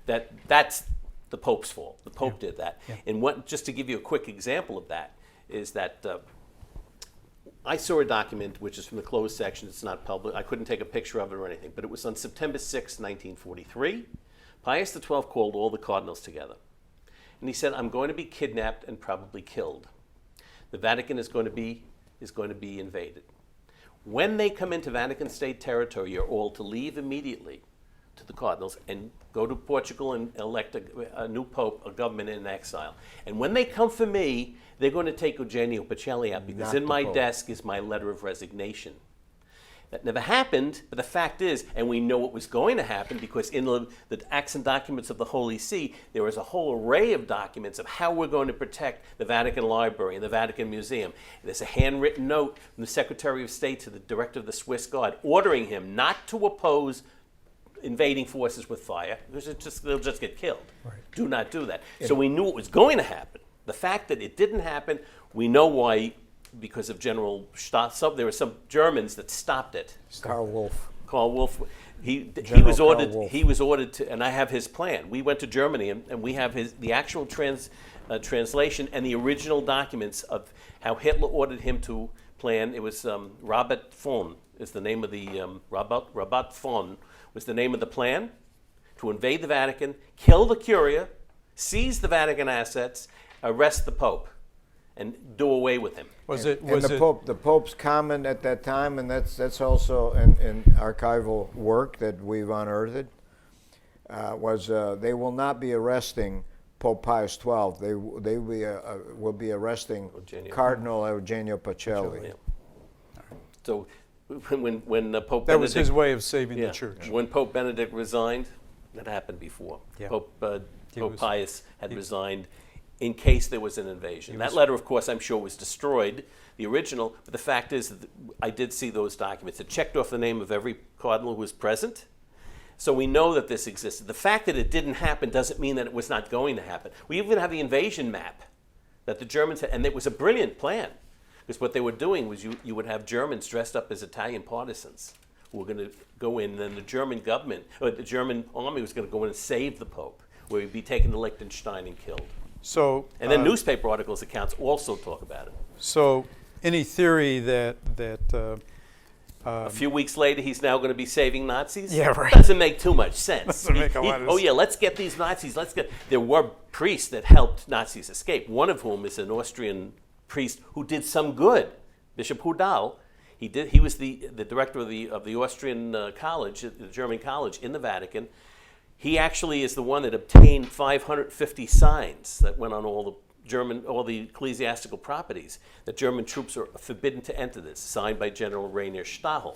that's the Pope's fault. The Pope did that. Yeah. And just to give you a quick example of that, is that I saw a document which is from the closed section. It's not public. I couldn't take a picture of it or anything, but it was on September 6, 1943. Pius XII called all the cardinals together. And he said, I'm going to be kidnapped and probably killed. The Vatican is going to be invaded. When they come into Vatican State territory, you're all to leave immediately to the cardinals and go to Portugal and elect a new pope, a government in exile. And when they come for me, they're going to take Eugenio Pacelli out because Not in the my Pope. desk is my letter of resignation. That never happened, but the fact is, and we know it was going to happen because in the Acts and Documents of the Holy See, there was a whole array of documents of how we're going to protect the Vatican Library and the Vatican Museum. There's a handwritten note from the Secretary of State to the Director of the Swiss Guard ordering him not to oppose invading forces with fire because they'll just get killed. Right. Do not do that. So we knew it was going to happen. The fact that it didn't happen, we know why, because of General Stossel. There were some Germans that stopped it. Karl Wolff. Karl Wolff, he General was Karl ordered. Wolff. He was ordered to, and I have his plan. We went to Germany, and we have the actual translation and the original documents of how Hitler ordered him to plan. It was Robert Fon is the name of the Rabat Fon was the name of the plan to invade the Vatican, kill the Curia, seize the Vatican assets, arrest the Pope, and do away with him. The Pope's comment at that time, and that's also in archival work that we've unearthed, was they will not be arresting Pope Pius XII. They will be arresting Cardinal Eugenio Pacelli. Yeah. So when Pope That was his way of saving the church. When Pope Benedict resigned, that happened before. Yeah. Pope Pius had resigned in case there was an invasion. That letter, of course, I'm sure was destroyed, the original, but the fact is that I did see those documents. It checked off the name of every cardinal who was present. So we know that this existed. The fact that it didn't happen doesn't mean that it was not going to happen. We even have the invasion map that the Germans had, and it was a brilliant plan, because what they were doing was you would have Germans dressed up as Italian partisans who were going to go in, and then the German government, or the German army was going to go in and save the Pope, where he'd be taken to Liechtenstein and killed. So, and then newspaper articles, accounts also talk about it. So any theory that a few weeks later, he's now going to be saving Nazis? Yeah, right. Doesn't make too much sense. Doesn't make a lot of Oh, yeah, let's get these Nazis. There were priests that helped Nazis escape, one of whom is an Austrian priest who did some good, Bishop Hudal. He was the director of the Austrian college, the German college in the Vatican. He actually is the one that obtained 550 signs that went on all the ecclesiastical properties that German troops are forbidden to enter this, signed by General Rainier Stahel.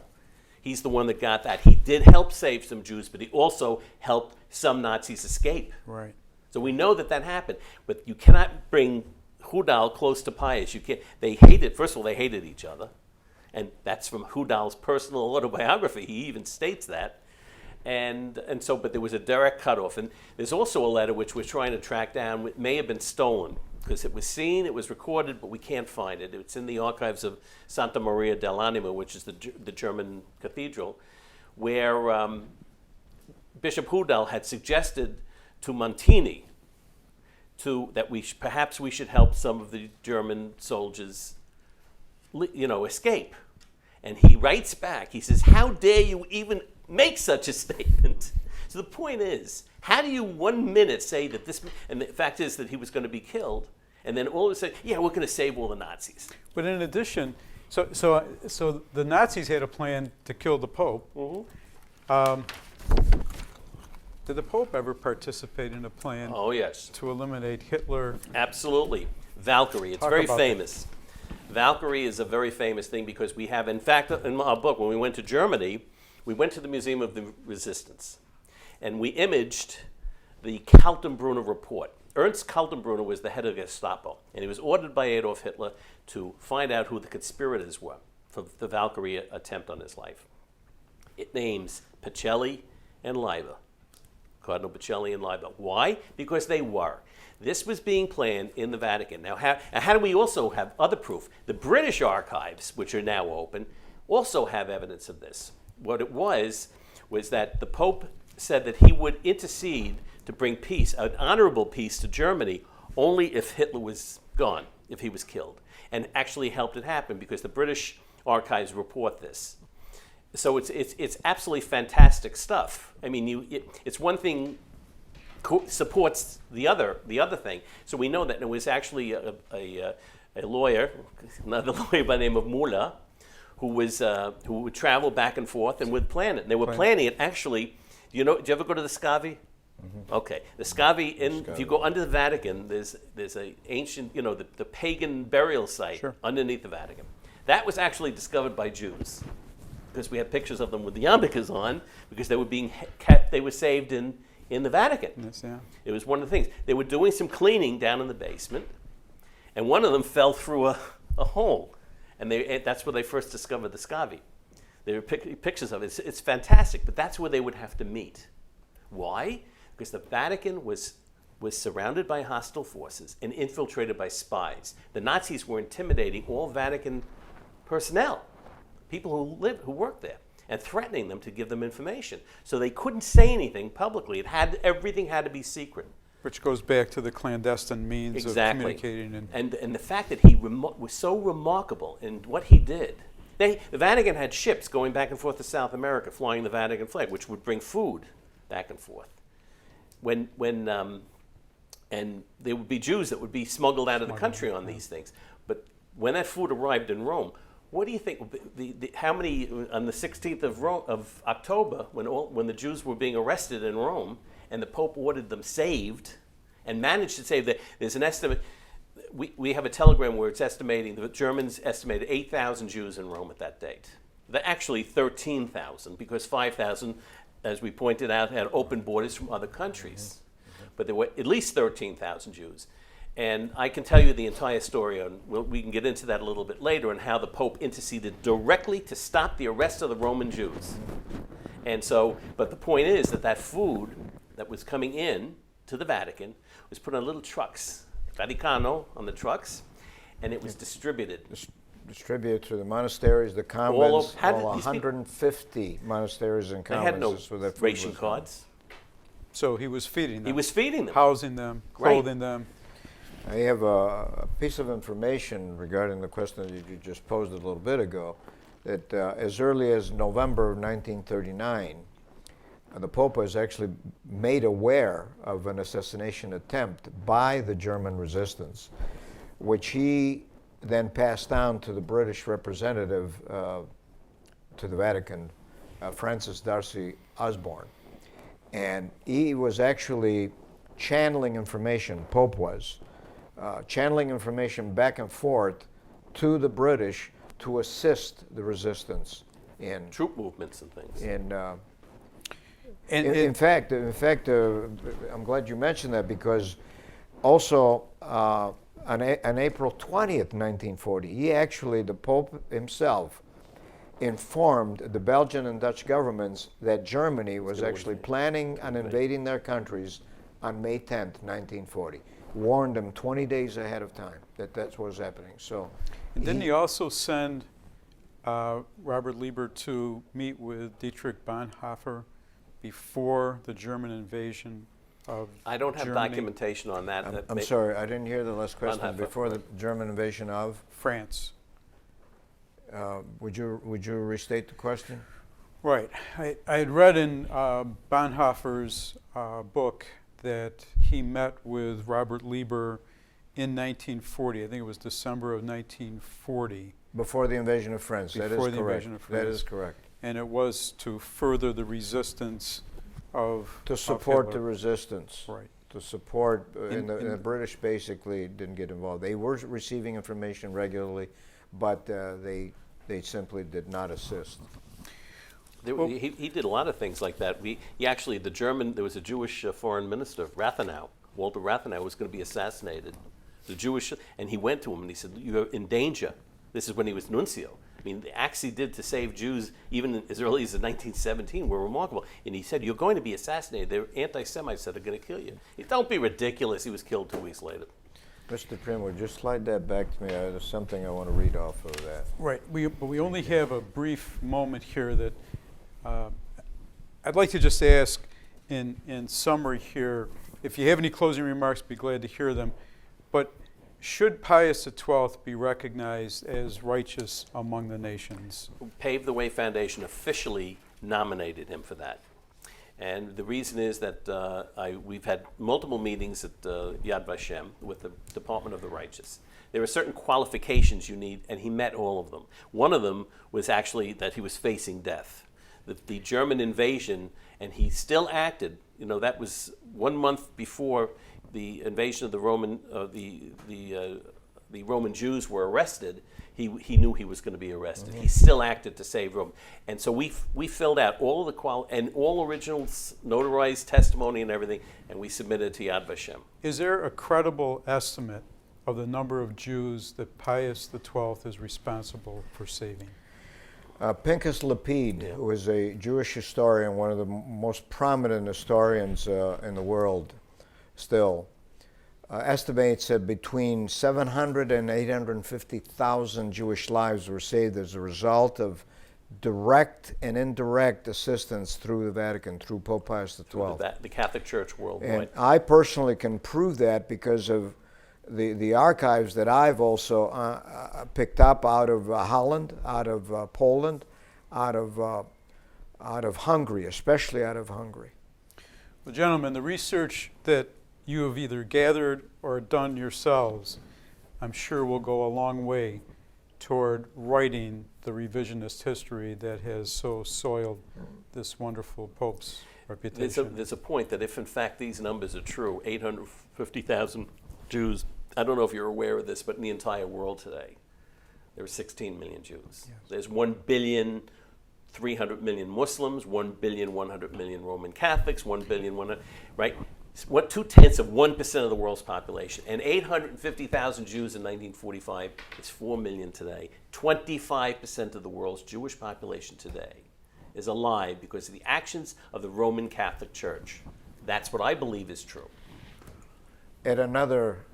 He's the one that got that. He did help save some Jews, but he also helped some Nazis escape. Right. So we know that happened, but you cannot bring Hudal close to Pius. You can't. They hated. First of all, they hated each other, and that's from Hudal's personal autobiography. He even states that. And so, but there was a direct cutoff. And there's also a letter which we're trying to track down. It may have been stolen because it was seen, it was recorded, but we can't find it. It's in the archives of Santa Maria dell'Anima, which is the German cathedral, where Bishop Hudal had suggested to Montini that perhaps we should help some of the German soldiers, escape. And he writes back. He says, "How dare you even make such a statement?" So the point is, how do you 1 minute say that this, and the fact is that he was going to be killed, and then all of a sudden, yeah, we're going to save all the Nazis. But in addition, so the Nazis had a plan to kill the Pope. Mm-hmm. Did the Pope ever participate in a plan Oh, yes. to eliminate Hitler? Absolutely. Valkyrie. It's Talk very about famous. Valkyrie is a very famous thing because we have, in fact, in our book, when we went to Germany, we went to the Museum of the Resistance, and we imaged the Kaltenbrunner report. Ernst Kaltenbrunner was the head of Gestapo, and he was ordered by Adolf Hitler to find out who the conspirators were for the Valkyrie attempt on his life. It names Pacelli and Leiber, Cardinal Pacelli and Leiber. Why? Because they were. This was being planned in the Vatican. Now, how do we also have other proof? The British archives, which are now open, also have evidence of this. What it was that the Pope said that he would intercede to bring peace, an honorable peace to Germany, only if Hitler was gone, if he was killed, and actually helped it happen because the British archives report this. So it's absolutely fantastic stuff. I mean, it's one thing supports the other thing. So we know that there was actually a lawyer, another lawyer by the name of Muller, who would travel back and forth and would plan it. And they were planning it actually. Do you ever go to the Scavi? Mm-hmm. Okay, the Scavi. If you go under the Vatican, there's a ancient, the pagan burial site underneath the Vatican. That was actually discovered by Jews because we have pictures of them with the yarmulkes on because they were being kept. They were saved in the Vatican. Yes, yeah. It was one of the things. They were doing some cleaning down in the basement, and one of them fell through a hole, and that's where they first discovered the Scavi. There were pictures of it. It's fantastic, but that's where they would have to meet. Why? Because the Vatican was surrounded by hostile forces and infiltrated by spies. The Nazis were intimidating all Vatican personnel, people who worked there, and threatening them to give them information. So they couldn't say anything publicly. Everything had to be secret. Which goes back to the clandestine means of communicating. And the fact that he was so remarkable in what he did. The Vatican had ships going back and forth to South America, flying the Vatican flag, which would bring food back and forth. And there would be Jews that would be smuggled out of the country on these things. But when that food arrived in Rome, what do you think? How many on the 16th of October, when the Jews were being arrested in Rome, and the Pope ordered them saved, and managed to save? There's an estimate. We have a telegram where it's estimating the Germans estimated 8,000 Jews in Rome at that date. Actually 13,000, because 5,000, as we pointed out, had open borders from other countries. But there were at least 13,000 Jews. And I can tell you the entire story, we can get into that a little bit later, and how the Pope interceded directly to stop the arrest of the Roman Jews. And so, but the point is that food that was coming in to the Vatican was put on little trucks, Vaticano on the trucks, and it was distributed. Distributed to the monasteries, the convents, all 150 monasteries and They had convents. no where that food ration was cards. So he was feeding them. He was feeding them. Housing them, Right. clothing them. I have a piece of information regarding the question that you just posed a little bit ago, that as early as November of 1939, the Pope was actually made aware of an assassination attempt by the German resistance, which he then passed down to the British representative to the Vatican, Francis Darcy Osborne. And he was actually channeling information, Pope was, channeling information back and forth to the British to assist the resistance in Troop movements and things. In fact, I'm glad you mentioned that, because also on April 20th, 1940, the Pope himself informed the Belgian and Dutch governments that Germany was actually planning on invading their countries on May 10th, 1940. Warned them 20 days ahead of time that that's what was happening. So, And didn't he also send Robert Lieber to meet with Dietrich Bonhoeffer before the German invasion of I don't have Germany? documentation on that. I'm sorry, I didn't hear the last question. Bonhoeffer. Before the German invasion of? France. Would you restate the question? Right. I had read in Bonhoeffer's book that he met with Robert Lieber in 1940. I think it was December of 1940. Before the invasion of France. Before that is the correct. invasion of That France. is correct. And it was to further the resistance of To support the Hitler. resistance. Right. To support, In- and the British basically didn't get involved. They were receiving information regularly, but they simply did not assist. He did a lot of things like that. There was a Jewish foreign minister, Rathenau. Walter Rathenau was going to be assassinated. And he went to him and he said, "You're in danger." This is when he was nuncio. I mean, the acts he did to save Jews, even as early as 1917, were remarkable. And he said, "You're going to be assassinated. They're anti-Semites that are going to kill you." Don't be ridiculous. He was killed 2 weeks later. Mr. Primo, just slide that back to me. There's something I want to read off of that. Right. But we only have a brief moment here that I'd like to just ask in summary here, if you have any closing remarks, be glad to hear them. But should Pius XII be recognized as righteous among the nations? Pave the Way Foundation officially nominated him for that. And the reason is that we've had multiple meetings at Yad Vashem with the Department of the Righteous. There are certain qualifications you need, and he met all of them. One of them was actually that he was facing death. The German invasion, and he still acted. That was 1 month before the invasion of the Roman Jews were arrested. He knew he was going to be arrested. He still acted to save Rome. And so we filled out all of the and all originals, notarized testimony and everything, and we submitted to Yad Vashem. Is there a credible estimate of the number of Jews that Pius XII is responsible for saving? Pinchas Lapid, who is a Jewish historian, one of the most prominent historians in the world still, estimates that between 700 and 850,000 Jewish lives were saved as a result of direct and indirect assistance through the Vatican, through Pope Pius XII. The Catholic Church worldwide. And I personally can prove that because of the archives that I've also picked up out of Holland, out of Poland, out of Hungary, especially out of Hungary. Well, gentlemen, the research that you have either gathered or done yourselves, I'm sure will go a long way toward writing the revisionist history that has so soiled this wonderful Pope's reputation. There's a point that if in fact these numbers are true, 850,000 Jews, I don't know if you're aware of this, but in the entire world today, there are 16 million Jews. Yes. There's 1,300,000,000 Muslims, 1,100,000,000 Roman Catholics, 1,100,000,000, right? What 0.2% of the world's population, and 850,000 Jews in 1945 is 4 million today. 25% of the world's Jewish population today is alive because of the actions of the Roman Catholic Church. That's what I believe is true. At another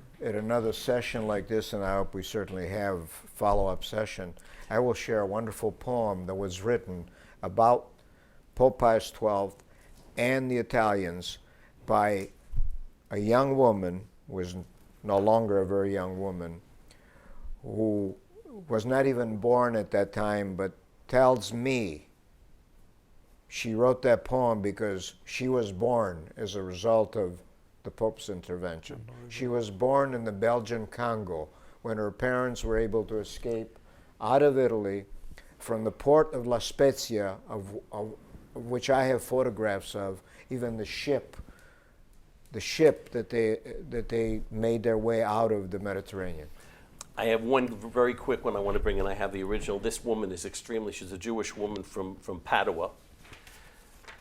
session like this, and I hope we certainly have follow-up session, I will share a wonderful poem that was written about Pope Pius XII and the Italians by a young woman, who was no longer a very young woman, who was not even born at that time, but tells me she wrote that poem because she was born as a result of the Pope's intervention. She was born in the Belgian Congo when her parents were able to escape out of Italy from the port of La Spezia, of which I have photographs of, even the ship that they made their way out of the Mediterranean. I have one very quick one I want to bring in. I have the original. This woman is she's a Jewish woman from Padua.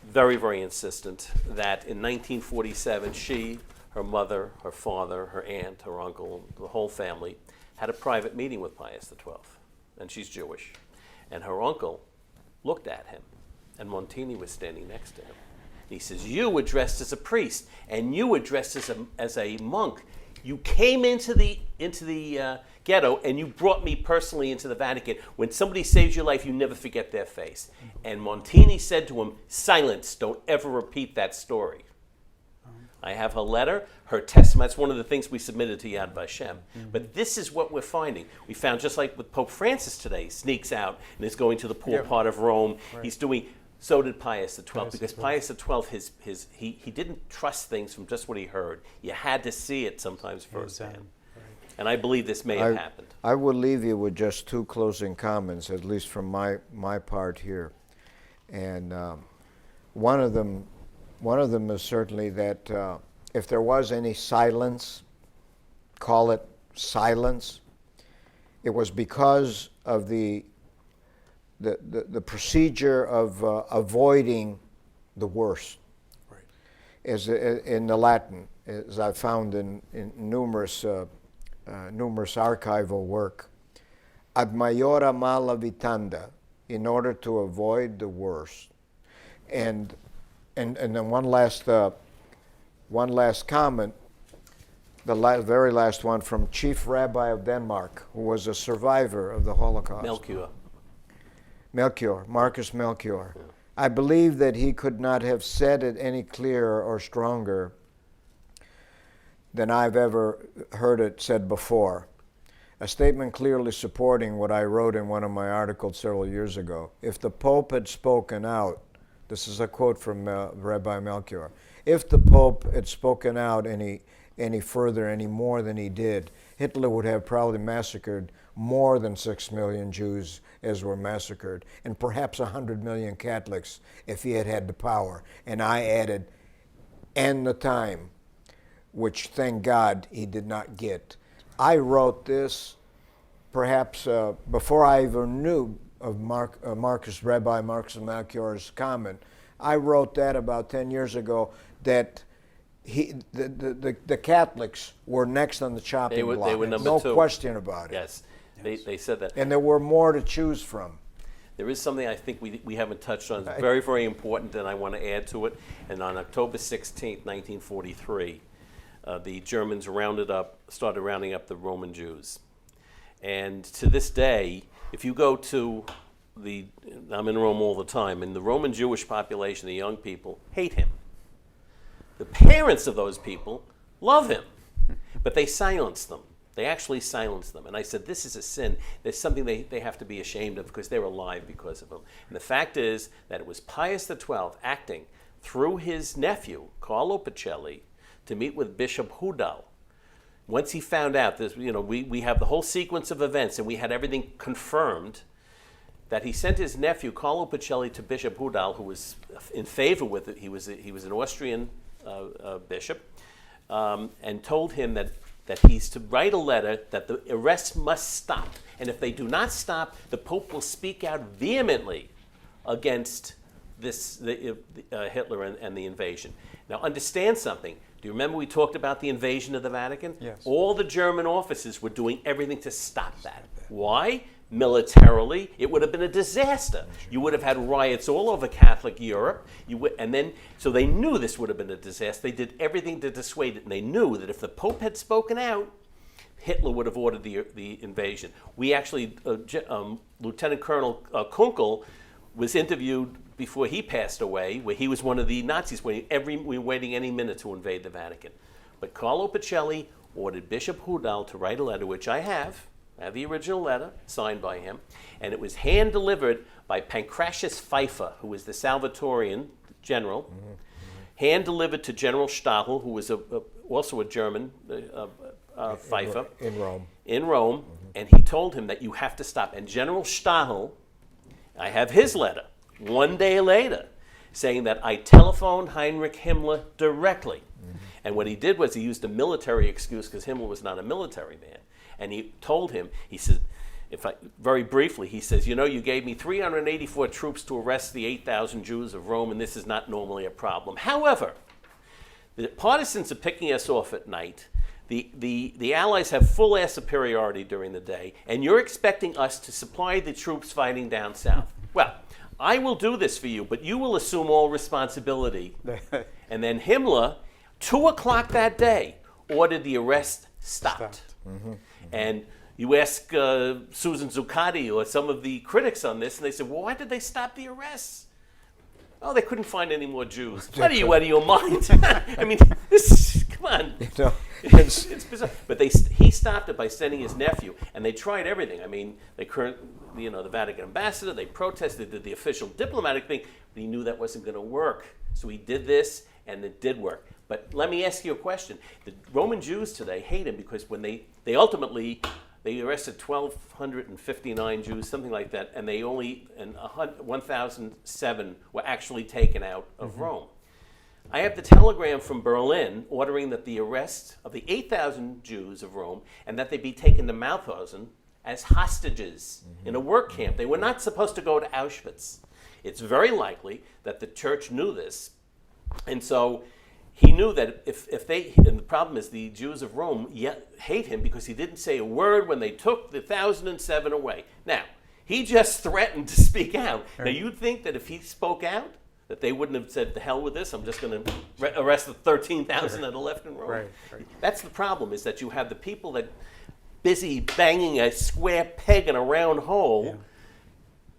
Very, very insistent that in 1947, she, her mother, her father, her aunt, her uncle, the whole family, had a private meeting with Pius XII. And she's Jewish. And her uncle looked at him, and Montini was standing next to him. He says, "You were dressed as a priest, and you were dressed as a monk. You came into the ghetto, and you brought me personally into the Vatican. When somebody saves your life, you never forget their face." And Montini said to him, "Silence, don't ever repeat that story." I have her letter, her testimony. That's one of the things we submitted to Yad Vashem. But this is what we're finding. We found, just like with Pope Francis today, sneaks out and is going to the poor part of Rome. Right. He's doing. So did Pius XII, because Pius XII, he didn't trust things from just what he heard. You had to see it sometimes firsthand. Right. And I believe this may have happened. I will leave you with just two closing comments, at least from my part here. And one of them is certainly that if there was any silence, call it silence, it was because of the procedure of avoiding the worst. Right. As in the Latin, as I found in numerous archival work, ad maiora mala vitanda, in order to avoid the worst. And then one last comment, very last one, from Chief Rabbi of Denmark, who was a survivor of the Holocaust. Marcus Melchior. Yeah. I believe that he could not have said it any clearer or stronger than I've ever heard it said before. A statement clearly supporting what I wrote in one of my articles several years ago. If the Pope had spoken out, this is a quote from Rabbi Melchior, if the Pope had spoken out any further, any more than he did, Hitler would have probably massacred more than 6 million Jews as were massacred, and perhaps 100 million Catholics if he had had the power. And I added, and the time, which thank God he did not get. I wrote this perhaps before I even knew of Rabbi Marcus Melchior's comment. I wrote that about 10 years ago, that the Catholics were next on the chopping block. They were number no 2. question about it. Yes. They said that. And there were more to choose from. There is something I think we haven't touched on. It's very, very important, and I want to add to it. And on October 16th, 1943, the Germans started rounding up the Roman Jews. And to this day, if you go to I'm in Rome all the time, and the Roman Jewish population, the young people, hate him. The parents of those people love him. But they silenced them. They actually silenced them. And I said, this is a sin. There's something they have to be ashamed of because they're alive because of them. And the fact is that it was Pius XII acting through his nephew, Carlo Pacelli, to meet with Bishop Hudal. Once he found out, this, we have the whole sequence of events and we had everything confirmed, that he sent his nephew, Carlo Pacelli, to Bishop Hudal, who was in favor with it. He was an Austrian bishop, and told him that he's to write a letter that the arrests must stop. And if they do not stop, the Pope will speak out vehemently against Hitler and the invasion. Now understand something. Do you remember we talked about the invasion of the Vatican? Yes. All the German officers were doing everything to stop that. Why? Militarily, it would have been a disaster. You would have had riots all over Catholic Europe. So they knew this would have been a disaster. They did everything to dissuade it, and they knew that if the Pope had spoken out, Hitler would have ordered the invasion. We actually, Lieutenant Colonel Kunkel was interviewed before he passed away, where he was one of the Nazis waiting any minute to invade the Vatican. But Carlo Pacelli ordered Bishop Hudal to write a letter, which I have the original letter signed by him, and it was hand-delivered by Pancratius Pfeiffer, who was the Salvatorian general, hand-delivered to General Stachel, who was also a German, Pfeiffer. In Rome, and he told him that you have to stop. And General Stachel, I have his letter, one day later, saying that I telephoned Heinrich Himmler directly. And what he did was he used a military excuse because Himmler was not a military man. And he told him, he said, very briefly, he says, you gave me 384 troops to arrest the 8,000 Jews of Rome, and this is not normally a problem. However, the partisans are picking us off at night. The Allies have full air superiority during the day, and you're expecting us to supply the troops fighting down south. Well, I will do this for you, but you will assume all responsibility. And then Himmler, 2 o'clock that day, ordered the arrest stopped. And you ask Susan Zuccotti or some of the critics on this, and they said, well, why did they stop the arrests? Oh, they couldn't find any more Jews. What are you out of your mind? I mean, come on. It's bizarre. But he stopped it by sending his nephew, and they tried everything. I mean, the Vatican ambassador, they protested, did the official diplomatic thing, but he knew that wasn't going to work. So he did this, and it did work. But let me ask you a question. The Roman Jews today hate him because when they ultimately arrested 1,259 Jews, something like that, and 1,007 were actually taken out of Rome. I have the telegram from Berlin ordering that the arrest of the 8,000 Jews of Rome and that they be taken to Mauthausen as hostages in a work camp. They were not supposed to go to Auschwitz. It's very likely that the church knew this, and so he knew that and the problem is the Jews of Rome hate him because he didn't say a word when they took the 1,007 away. Now, he just threatened to speak out. Right. Now, you'd think that if he spoke out, that they wouldn't have said, the hell with this, I'm just going to arrest the 13,000 that are left in Rome. Right. That's the problem, is that you have the people that busy banging a square peg in a round hole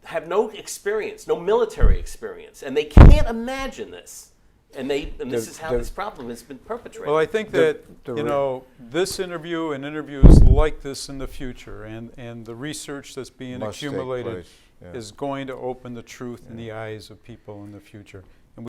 have no experience, no military experience, and they can't imagine this. And this is how this problem has been perpetrated. Well, I think that this interview and interviews like this in the future, and the research that's being accumulated is going to open the truth in the eyes of people in the future.